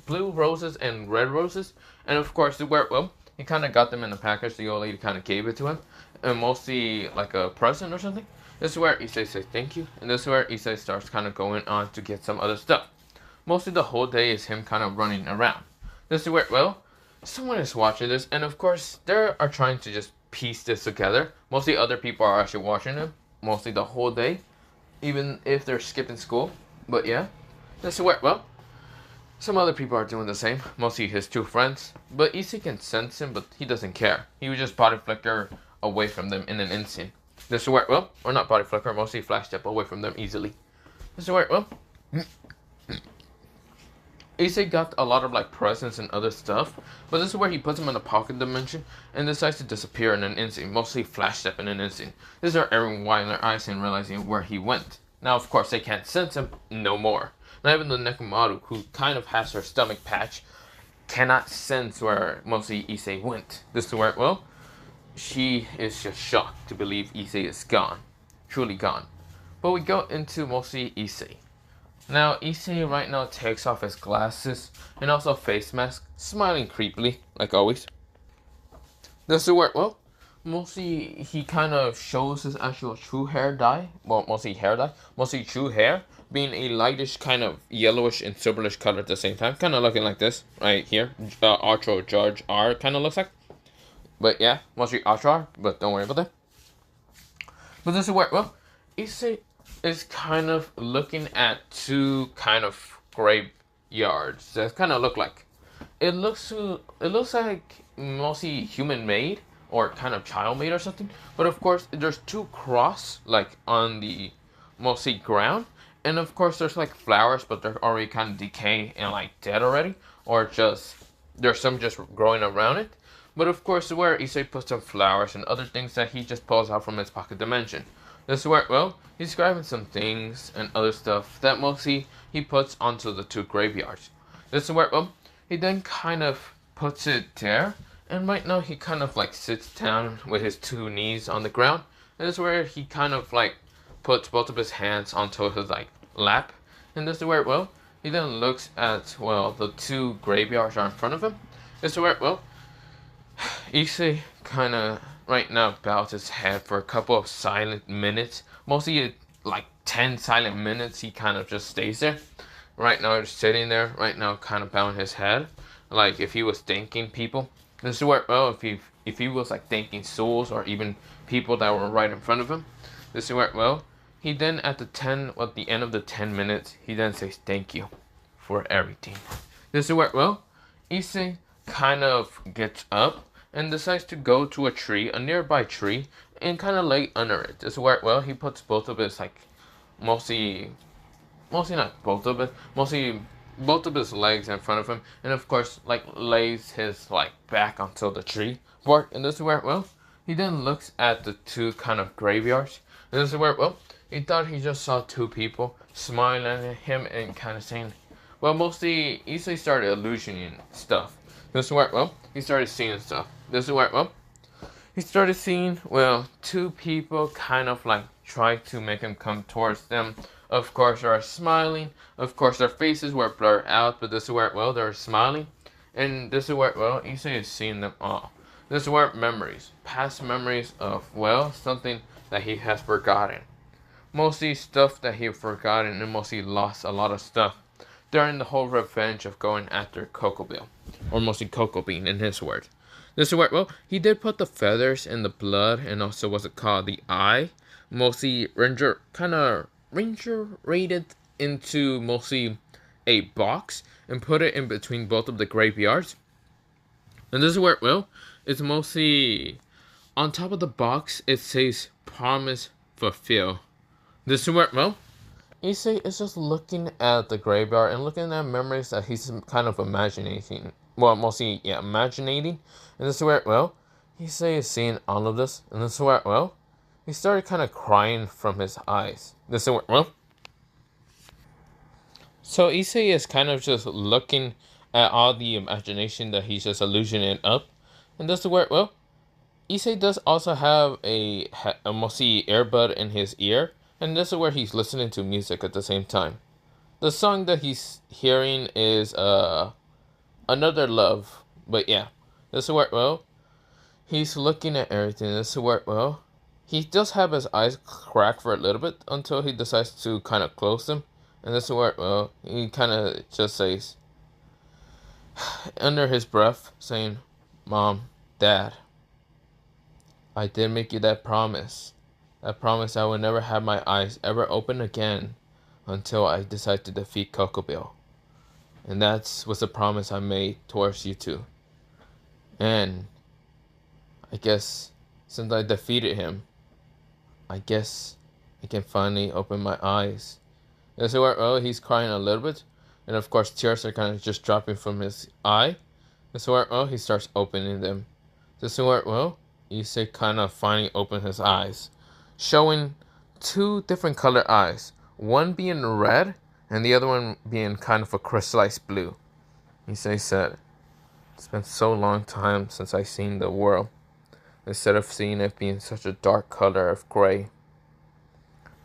roses and red roses. And of course, he kind of got them in a package. The old lady kind of gave it to him. And mostly like a present or something. This is where Issei says thank you. And this is where Issei starts kind of going on to get some other stuff. Mostly the whole day is him kind of running around. This is where, someone is watching this. And of course, they are trying to just piece this together. Mostly other people are actually watching him. Mostly the whole day. Even if they're skipping school. But yeah. This is where, some other people are doing the same. Mostly his two friends. But Issei can sense him, but he doesn't care. He would just body flicker away from them in an instant. This is where, or not body flicker, mostly flash step away from them easily. This is where, Issei got a lot of like presents and other stuff, but this is where he puts them in a pocket dimension and decides to disappear in an instant, mostly flash step in an instant. This is where everyone widen their eyes and realizing where he went. Now, of course, they can't sense him no more. Not even the Nekomaru, who kind of has her stomach patch, cannot sense where mostly Issei went. This is where, she is just shocked to believe Issei is gone. Truly gone. But we go into mostly Issei. Now, Issei right now takes off his glasses and also face mask, smiling creepily, like always. This is where, mostly he kind of shows his actual true hair dye. Well, mostly hair dye. Mostly true hair, being a lightish kind of yellowish and silverish color at the same time. Kind of looking like this, right here. Archer George R kind of looks like. But yeah, mostly Archer R, but don't worry about that. But this is where, Issei is kind of looking at two kind of graveyards that kind of look like. It looks like mostly human made or kind of child made or something. But of course, there's two cross like on the mostly ground, and of course there's like flowers, but they're already kind of decaying and like dead already, or just there's some just growing around it. But of course, where Issei puts some flowers and other things that he just pulls out from his pocket dimension. This is where, he's grabbing some things and other stuff that mostly he puts onto the two graveyards. This is where, he then kind of puts it there. And right now he kind of like sits down with his two knees on the ground. And this is where he kind of like puts both of his hands onto his like lap. And this is where, he then looks at, the two graveyards are in front of him. This is where, Issei kind of right now bows his head for a couple of silent minutes. Mostly like 10 silent minutes he kind of just stays there. Right now he's sitting there, right now kind of bowing his head. Like if he was thanking people. This is where, if he was like thanking souls or even people that were right in front of him. This is where, he then at the end of the 10 minutes, he then says thank you for everything. This is where, Issei kind of gets up and decides to go to a nearby tree, and kind of lay under it. This is where, well, he puts both of his, like, mostly not both of it, mostly both of his legs in front of him, and of course, like, lays his, like, back onto the tree bark. And this is where, well, he then looks at the two kind of graveyards, and this is where, well, he thought he just saw two people smiling at him and kind of saying, well, mostly Issei started illusioning stuff. This is where, well, he started seeing stuff. This is where, well, he started seeing, well, two people kind of like try to make him come towards them. Of course, they are smiling. Of course, their faces were blurred out, but this is where, well, they're smiling. And this is where, well, Issei is seeing them all. This is where memories, past memories of, well, something that he has forgotten. Mostly stuff that he forgotten, and mostly lost a lot of stuff during the whole revenge of going after Coco Bill. Or mostly Coco Bean in his words. This is where, well, he did put the feathers and the blood and also what's it called, the eye, mostly ranger rated into mostly a box and put it in between both of the graveyards. And this is where, well, it's mostly on top of the box, it says promise fulfill. This is where, well, Issei is just looking at the graveyard and looking at memories that he's kind of imagining. Well, mostly, yeah, imaginating. And this is where, well, Issei is seeing all of this. And this is where, well, he started kind of crying from his eyes. This is where, well, so Issei is kind of just looking at all the imagination that he's just illusioning up. And this is where, well, Issei does also have a mostly earbud in his ear. And this is where he's listening to music at the same time. The song that he's hearing is Another Love. But yeah, this is where, well, he's looking at everything. This is where, well, he does have his eyes cracked for a little bit until he decides to kind of close them. And this is where, well, he kind of just says, under his breath, saying, Mom, Dad, I did make you that promise. I promise I will never have my eyes ever open again until I decide to defeat Coco Bill. And that was the promise I made towards you two. And I guess since I defeated him, I guess I can finally open my eyes. And so, well, he's crying a little bit. And of course, tears are kind of just dropping from his eye. And so, well, he starts opening them. This is where, well, Issei kind of finally opened his eyes, showing two different color eyes, one being red and the other one being kind of a crystallized blue. Issei said, it's been so long time since I've seen the world, instead of seeing it being such a dark color of gray.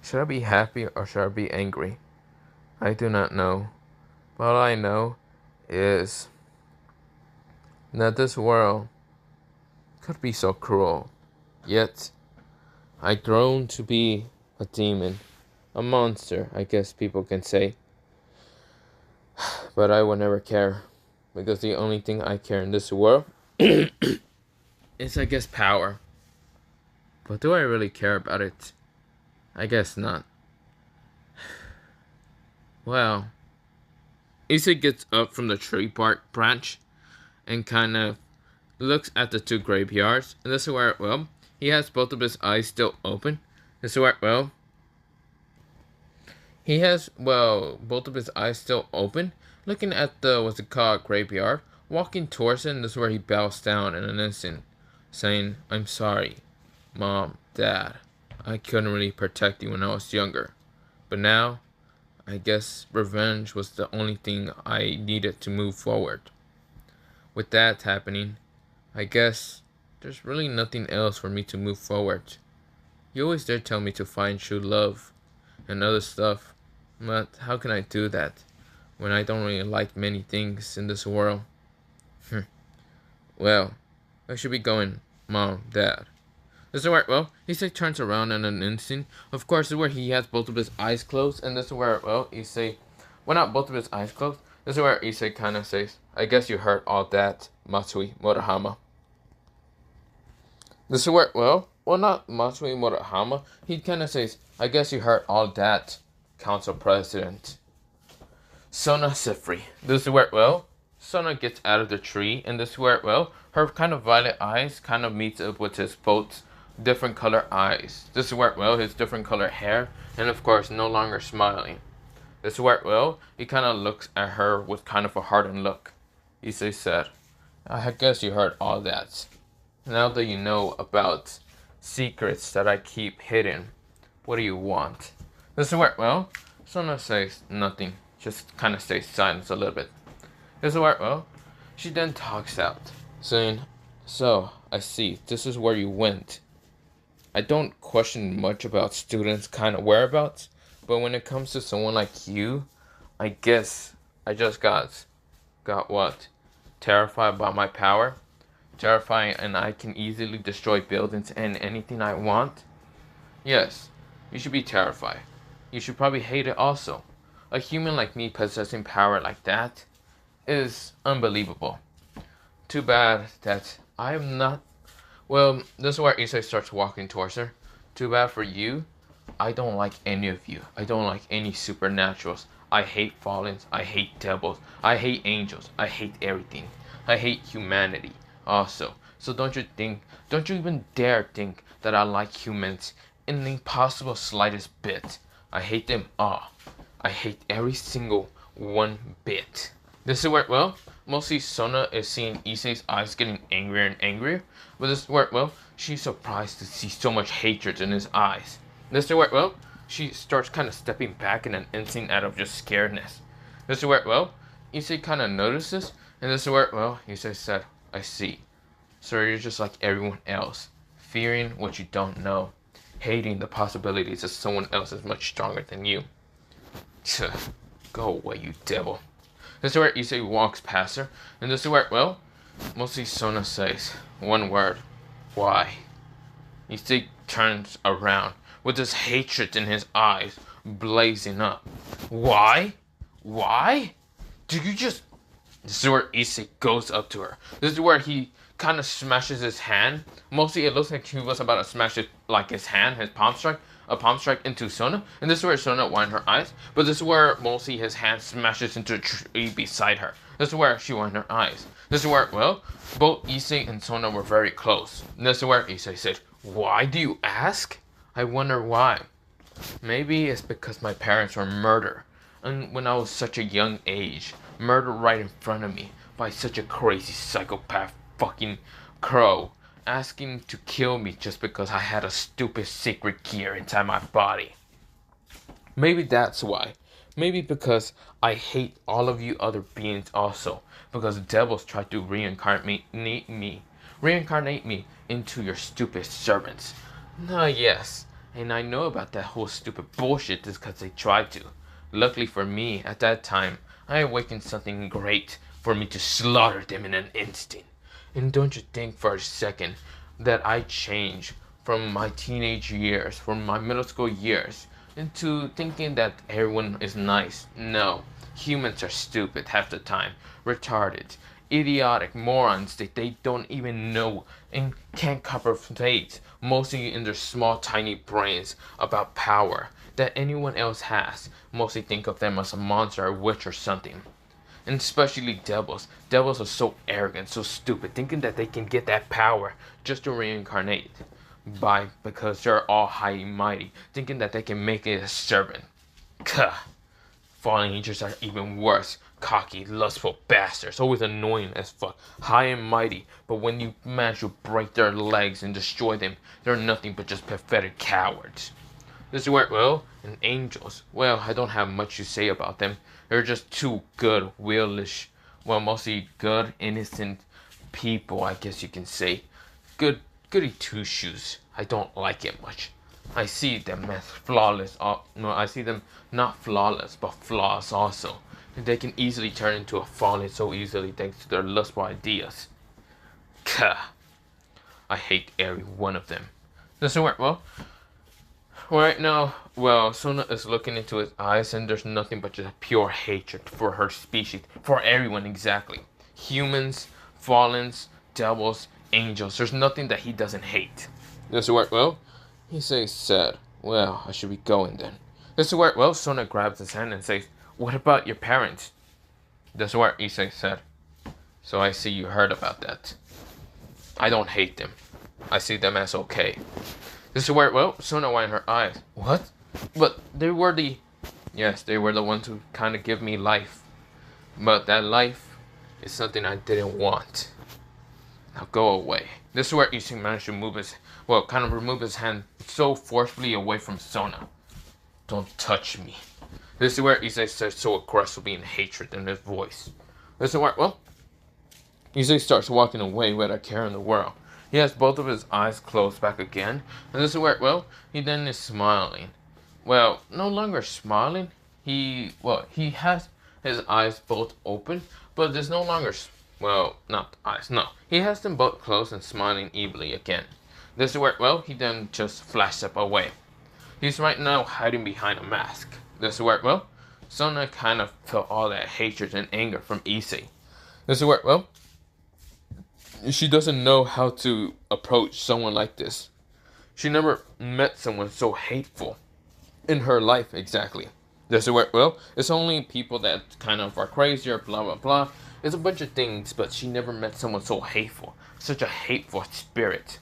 Should I be happy or should I be angry? I do not know, but all I know is that this world could be so cruel, yet I grown to be a demon, a monster, I guess people can say. But I will never care, because the only thing I care in this world is, I guess, power. But do I really care about it? I guess not. Well, Issei gets up from the tree bark branch and kind of looks at the two graveyards. And this is where, well, he has both of his eyes still open. This is where, well, he has, well, both of his eyes still open, looking at the, what's it called, graveyard, walking towards it. And this is where he bows down in an instant, saying, I'm sorry, Mom, Dad. I couldn't really protect you when I was younger. But now, I guess revenge was the only thing I needed to move forward. With that happening, I guess there's really nothing else for me to move forward. You always did tell me to find true love and other stuff, but how can I do that when I don't really like many things in this world? Well, I should be going, Mom, Dad. This is where, well, Issei turns around in an instant. Of course, this is where he has both of his eyes closed. And this is where, well, Issei, well, not both of his eyes closed. This is where Issei kind of says, I guess you heard all that, Matsui Murahama. This is where, well, not Matsui Murahama. He kind of says, I guess you heard all that, Council President Sona Sifri. This is where, well, Sona gets out of the tree, and this is where, well, her kind of violet eyes kind of meets up with his both different color eyes. This is where, well, his different color hair, and of course, no longer smiling. This is where, well, he kind of looks at her with kind of a hardened look. Issei said, I guess you heard all that. Now that you know about secrets that I keep hidden, what do you want? This is where, well, Sona says nothing, just kind of stays silent a little bit. This is where, well, she then talks out, saying, so, I see, this is where you went. I don't question much about students' kind of whereabouts, but when it comes to someone like you, I guess I just got what? Terrified by my power? Terrifying, and I can easily destroy buildings and anything I want? Yes, you should be terrified. You should probably hate it also. A human like me possessing power like that is unbelievable. Too bad that I am not. Well, this is where Issei starts walking towards her. Too bad for you. I don't like any of you. I don't like any supernaturals. I hate Fallens. I hate devils. I hate angels. I hate everything. I hate humanity also. So don't you even dare think that I like humans in the possible slightest bit. I hate them all. I hate every single one bit. This is where, well, mostly Sona is seeing Issei's eyes getting angrier and angrier. But this is where, well, she's surprised to see so much hatred in his eyes. This is where, well, she starts kind of stepping back in an instinct out of just scaredness. This is where, well, Issei kind of notices. And this is where, well, Issei said, I see. So you're just like everyone else. Fearing what you don't know. Hating the possibilities that someone else is much stronger than you. Go away, you devil. This is where Issei walks past her, and this is where, well, mostly Sona says one word. Why? Issei turns around with this hatred in his eyes blazing up. Why? Why? Do you just... This is where Issei goes up to her. This is where he kind of smashes his hand. Mostly it looks like he was about to smash it, like his hand, his palm strike. A palm strike into Sona, and this is where Sona winds her eyes, but this is where mostly his hand smashes into a tree beside her. This is where she winds her eyes. This is where, well, both Issei and Sona were very close. And this is where Issei said, why do you ask? I wonder why. Maybe it's because my parents were murdered, and when I was such a young age, murdered right in front of me by such a crazy psychopath fucking crow. Asking to kill me just because I had a stupid secret gear inside my body. Maybe that's why. Maybe because I hate all of you other beings also. Because devils try to reincarnate me into your stupid servants. Yes. And I know about that whole stupid bullshit just because they tried to. Luckily for me, at that time, I awakened something great for me to slaughter them in an instant. And don't you think for a second that I changed from my teenage years, from my middle school years, into thinking that everyone is nice? No. Humans are stupid half the time, retarded, idiotic morons that they don't even know and can't comprehend, mostly in their small tiny brains, about power that anyone else has. Mostly think of them as a monster, a witch or something. And especially devils. Devils are so arrogant, so stupid, thinking that they can get that power just to reincarnate. Because they're all high and mighty, thinking that they can make it a servant. Kuh. Fallen angels are even worse. Cocky, lustful bastards, always annoying as fuck. High and mighty, but when you manage to break their legs and destroy them, they're nothing but just pathetic cowards. This is where, well, and angels, well, I don't have much to say about them. They're just too good, willish, well, mostly good, innocent people, I guess you can say. Goody two-shoes. I don't like it much. I see them as flawless. No, I see them not flawless, but flaws also. And they can easily turn into a fallen so easily thanks to their lustful ideas. Kuh. I hate every one of them. Doesn't work well. Right now, well, Sona is looking into his eyes and there's nothing but just pure hatred for her species. For everyone, exactly. Humans, fallens, devils, angels. There's nothing that he doesn't hate. Does it work well? He says sad. Well, I should be going then. Does it work well? Sona grabs his hand and says, what about your parents? Does it work? Issei said. So I see you heard about that. I don't hate them. I see them as okay. This is where, well, Sona widened her eyes. What? But they were the... Yes, they were the ones who kind of give me life. But that life is something I didn't want. Now go away. This is where Issei managed to move his... Well, kind of remove his hand so forcefully away from Sona. Don't touch me. This is where Issei says so aggressively in hatred in his voice. This is where, well... Issei starts walking away without a care in the world. He has both of his eyes closed back again. And this is where, well, he then is smiling. Well, no longer smiling. He has his eyes both open, but there's no longer, well, not eyes, no. He has them both closed and smiling evilly again. This is where, well, he then just flashed up away. He's right now hiding behind a mask. This is where, well, Sona kind of felt all that hatred and anger from Issei. This is where, well, she doesn't know how to approach someone like this. She never met someone so hateful in her life, exactly. This is where, well, it's only people that kind of are crazy or blah, blah, blah. It's a bunch of things, but she never met someone so hateful. Such a hateful spirit.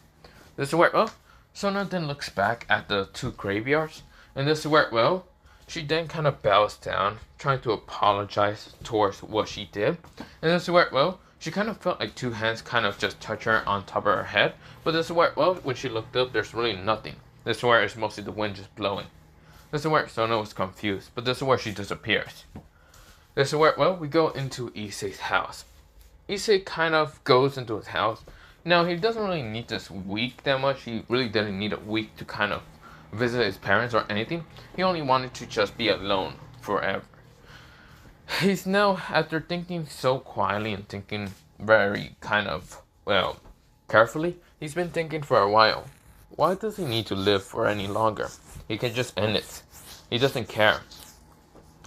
This is where, well, Sona then looks back at the two graveyards. And this is where, well, she then kind of bows down, trying to apologize towards what she did. And this is where, well, she kind of felt like two hands kind of just touch her on top of her head. But this is where, well, when she looked up, there's really nothing. This is where it's mostly the wind just blowing. This is where Sona was confused, but this is where she disappears. This is where, well, we go into Issei's house. Issei kind of goes into his house. Now, he doesn't really need this week that much. He really didn't need a week to kind of visit his parents or anything. He only wanted to just be alone forever. He's now, after thinking so quietly and thinking very kind of, well, carefully, he's been thinking for a while. Why does he need to live for any longer? He can just end it. He doesn't care.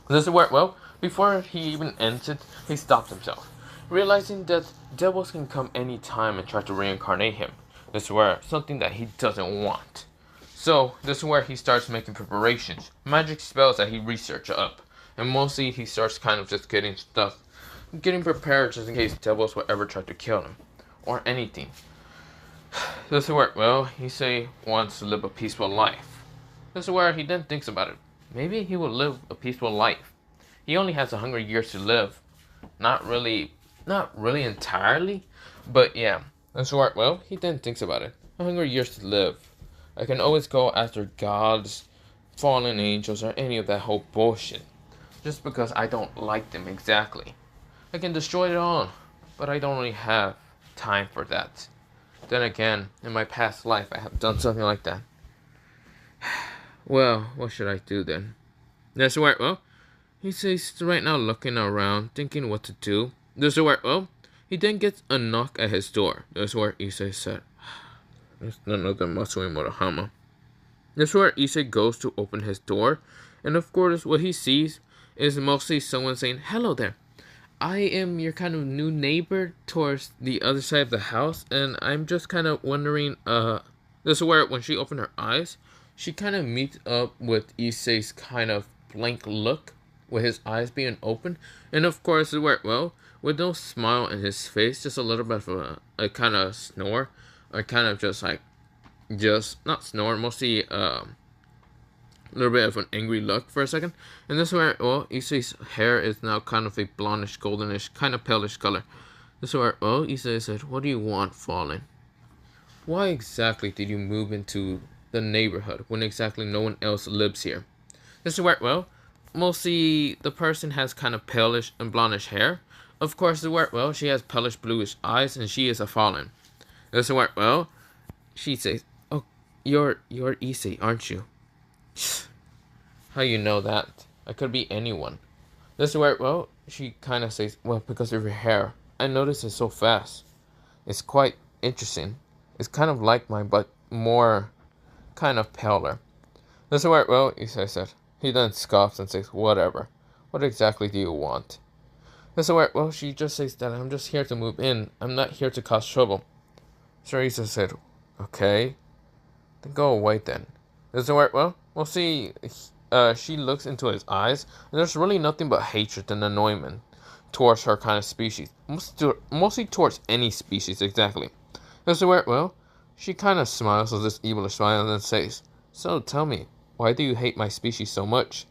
This is where, well, before he even ends it, he stops himself, realizing that devils can come any time and try to reincarnate him. This is where something that he doesn't want. So, this is where he starts making preparations, magic spells that he researched up. And mostly he starts kind of just getting prepared just in case devils will ever try to kill him. Or anything. This is where, well, Issei wants to live a peaceful life. This is where he then thinks about it. Maybe he will live a peaceful life. He only has 100 years to live. Not really entirely. But yeah, that's where, well, he then thinks about it. 100 years to live. I can always go after gods, fallen angels, or any of that whole bullshit. Just because I don't like them exactly. I can destroy it all. But I don't really have time for that. Then again, in my past life, I have done something like that. Well, what should I do then? That's where, well, he's right now looking around, thinking what to do. That's where, well, he then gets a knock at his door. That's where Issei said, it's none other Matsui Murahama. That's where Issei goes to open his door. And of course, what he sees is mostly someone saying, hello there. I am your kind of new neighbor towards the other side of the house. And I'm just kind of wondering, this is where when she opened her eyes, she kind of meets up with Issei's kind of blank look, with his eyes being open. And of course, where, well, with no smile in his face, just a little bit of a kind of snore, or kind of just like, not snore, mostly a little bit of an angry look for a second. And this is where, well, Issei's hair is now kind of a blondish, goldenish, kind of palish color. This is where, well, Issei said, what do you want, Fallen? Why exactly did you move into the neighborhood when exactly no one else lives here? This is where, well, mostly the person has kind of palish and blondish hair. Of course, this is where, well, she has palish bluish eyes and she is a Fallen. This is where, well, she says, oh, you're Issei, aren't you? How you know that? I could be anyone. This is where, well, she kind of says, well, because of your hair. I noticed it so fast. It's quite interesting. It's kind of like mine, but more kind of paler. This is where, well, Issei said. He then scoffs and says, whatever. What exactly do you want? This is where, well, she just says that I'm just here to move in. I'm not here to cause trouble. So Issei said, okay. Then go away then. This is where, well, we'll see. She looks into his eyes, and there's really nothing but hatred and annoyment towards her kind of species. Mostly towards any species, exactly. This is where, well, she kind of smiles with this evil smile and then says, "So tell me, why do you hate my species so much?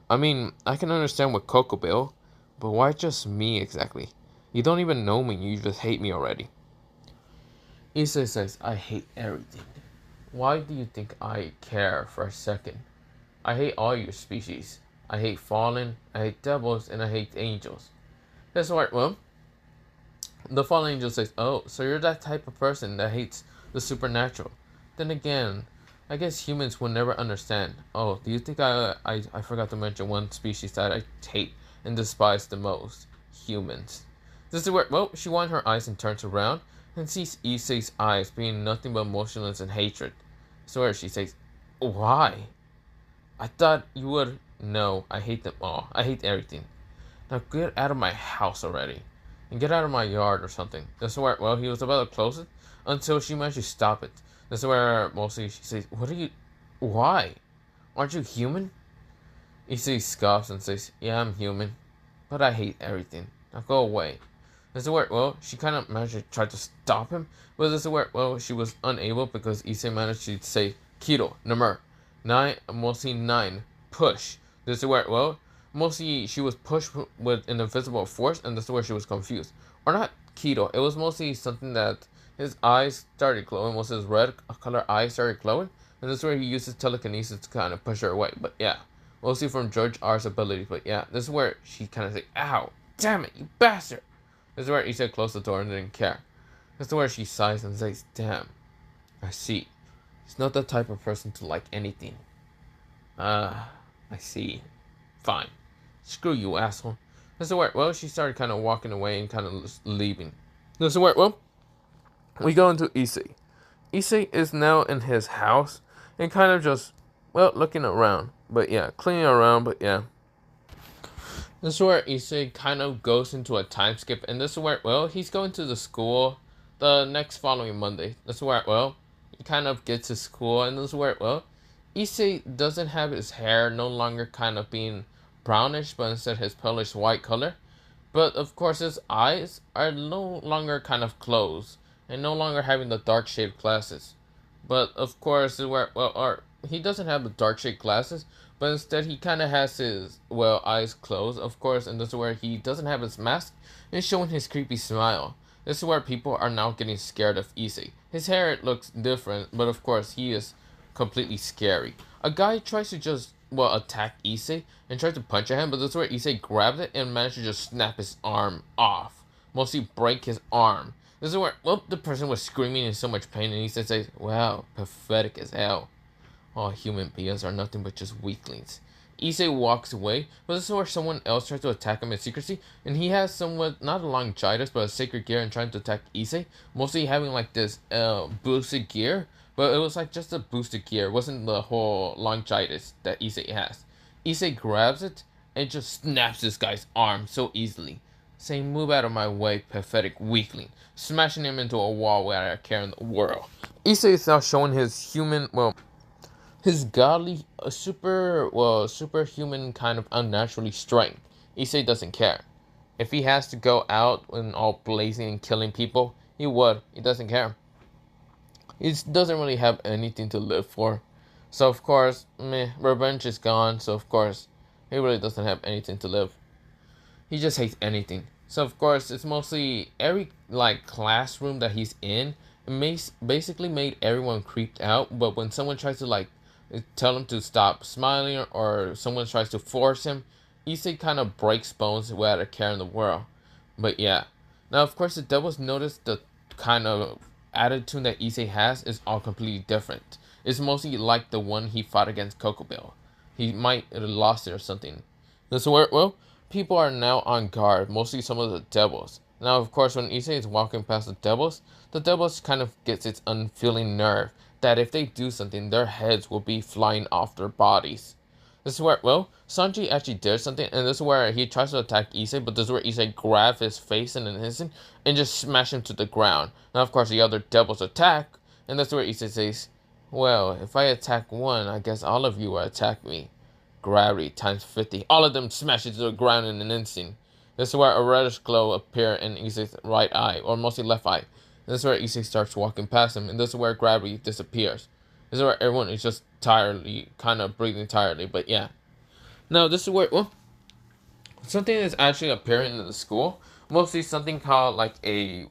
I mean, I can understand with Coco Bill, but why just me exactly? You don't even know me, you just hate me already." Issei says, "I hate everything. Why do you think I care for a second? I hate all your species. I hate fallen, I hate devils, and I hate angels." That's right, well, the fallen angel says, "Oh, so you're that type of person that hates the supernatural. Then again, I guess humans will never understand. Oh, do you think I forgot to mention one species that I hate and despise the most? Humans." This is where, well, she winds her eyes and turns around and sees Issei's eyes being nothing but motionless and hatred. So where she says, "Why? I thought you would know. I hate them all. I hate everything. Now get out of my house already. And get out of my yard or something." This is where, well, he was about to close it until she managed to stop it. This is where mostly she says, "What are you... Why? Aren't you human?" Issei scoffs and says, "Yeah, I'm human. But I hate everything. Now go away." This is where, well, she kind of managed to try to stop him. But this is where, well, she was unable because Issei managed to say, "Kiro, Namer. 9, mostly 9. Push." This is where, well, mostly she was pushed with an invisible force, and this is where she was confused. Or not Kiro, it was mostly something that his eyes started glowing, was his red color eyes started glowing, and this is where he uses telekinesis to kind of push her away. But yeah, mostly from George R's ability. But yeah, this is where she kind of said, "Ow, damn it, you bastard." This is where Issei closed the door and didn't care. This is where she sighs and says, "Damn, I see. He's not the type of person to like anything. I see. Fine. Screw you, asshole." This is where, well, she started kind of walking away and kind of leaving. This is where, well, we go into Issei. Issei is now in his house and kind of just, well, looking around. But yeah, cleaning around, but yeah. This is where Issei kind of goes into a time skip, and this is where, well, he's going to the school the next following Monday. This is where, well, he kind of gets to school, and this is where, well, Issei doesn't have his hair no longer kind of being brownish, but instead his palish white color. But of course, his eyes are no longer kind of closed and no longer having the dark shade glasses. But of course, where, well, or he doesn't have the dark shade glasses, but instead he kind of has his, well, eyes closed, of course, and this is where he doesn't have his mask and showing his creepy smile. This is where people are now getting scared of Issei. His hair looks different, but of course he is completely scary. A guy tries to just, well, attack Issei and tries to punch at him, but this is where Issei grabs it and managed to just snap his arm off. Mostly break his arm. This is where, well, the person was screaming in so much pain, and Issei says, "Wow, pathetic as hell. All human beings are nothing but just weaklings." Issei walks away, but this is where someone else tries to attack him in secrecy, and he has somewhat, not a longitis, but a sacred gear and trying to attack Issei, mostly having like this boosted gear, but it was like just a boosted gear, it wasn't the whole longitis that Issei has. Issei grabs it and just snaps this guy's arm so easily, saying, "Move out of my way, pathetic weakling," smashing him into a wall without a care in the world. Issei is now showing his human, well, his godly, superhuman kind of unnaturally strength. Issei doesn't care. If he has to go out and all blazing and killing people, he would. He doesn't care. He doesn't really have anything to live for. So of course, revenge is gone. So of course, he really doesn't have anything to live. He just hates anything. So of course, it's mostly every like classroom that he's in. It basically made everyone creeped out. But when someone tries to like tell him to stop smiling, or someone tries to force him, Issei kind of breaks bones without a care in the world. But yeah. Now, of course, the devils notice the kind of attitude that Issei has is all completely different. It's mostly like the one he fought against Coco Bill. He might have lost it or something. That's where, well, people are now on guard, mostly some of the devils. Now, of course, when Issei is walking past the devils kind of gets its unfeeling nerve that if they do something, their heads will be flying off their bodies. This is where, well, Sanji actually did something, and this is where he tries to attack Issei, but this is where Issei grabs his face in an instant and just smash him to the ground. Now, of course, the other devils attack, and that's where Issei says, "Well, if I attack one, I guess all of you will attack me. Gravity times 50. All of them smash it to the ground in an instant. This is where a reddish glow appeared in Issei's right eye, or mostly left eye. This is where Issei starts walking past him, and this is where gravity disappears. This is where everyone is just kind of breathing tiredly, but yeah. Now, this is where, something is actually appearing in the school. Mostly something called like a,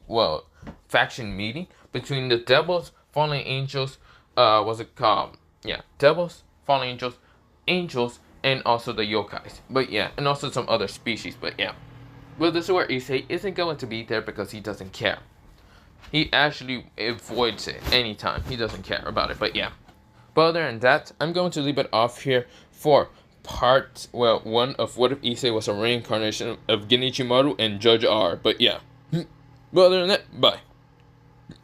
faction meeting between the devils, fallen angels, what's it called? Yeah, devils, fallen angels, and also the yokais. But yeah, and also some other species, but yeah. Well, this is where Issei isn't going to be there because he doesn't care. He actually avoids it anytime. He doesn't care about it, but yeah. But other than that, I'm going to leave it off here for part, 1 of What If Issei Was a Reincarnation of Genichimaru and Judge R. But yeah. But other than that, bye.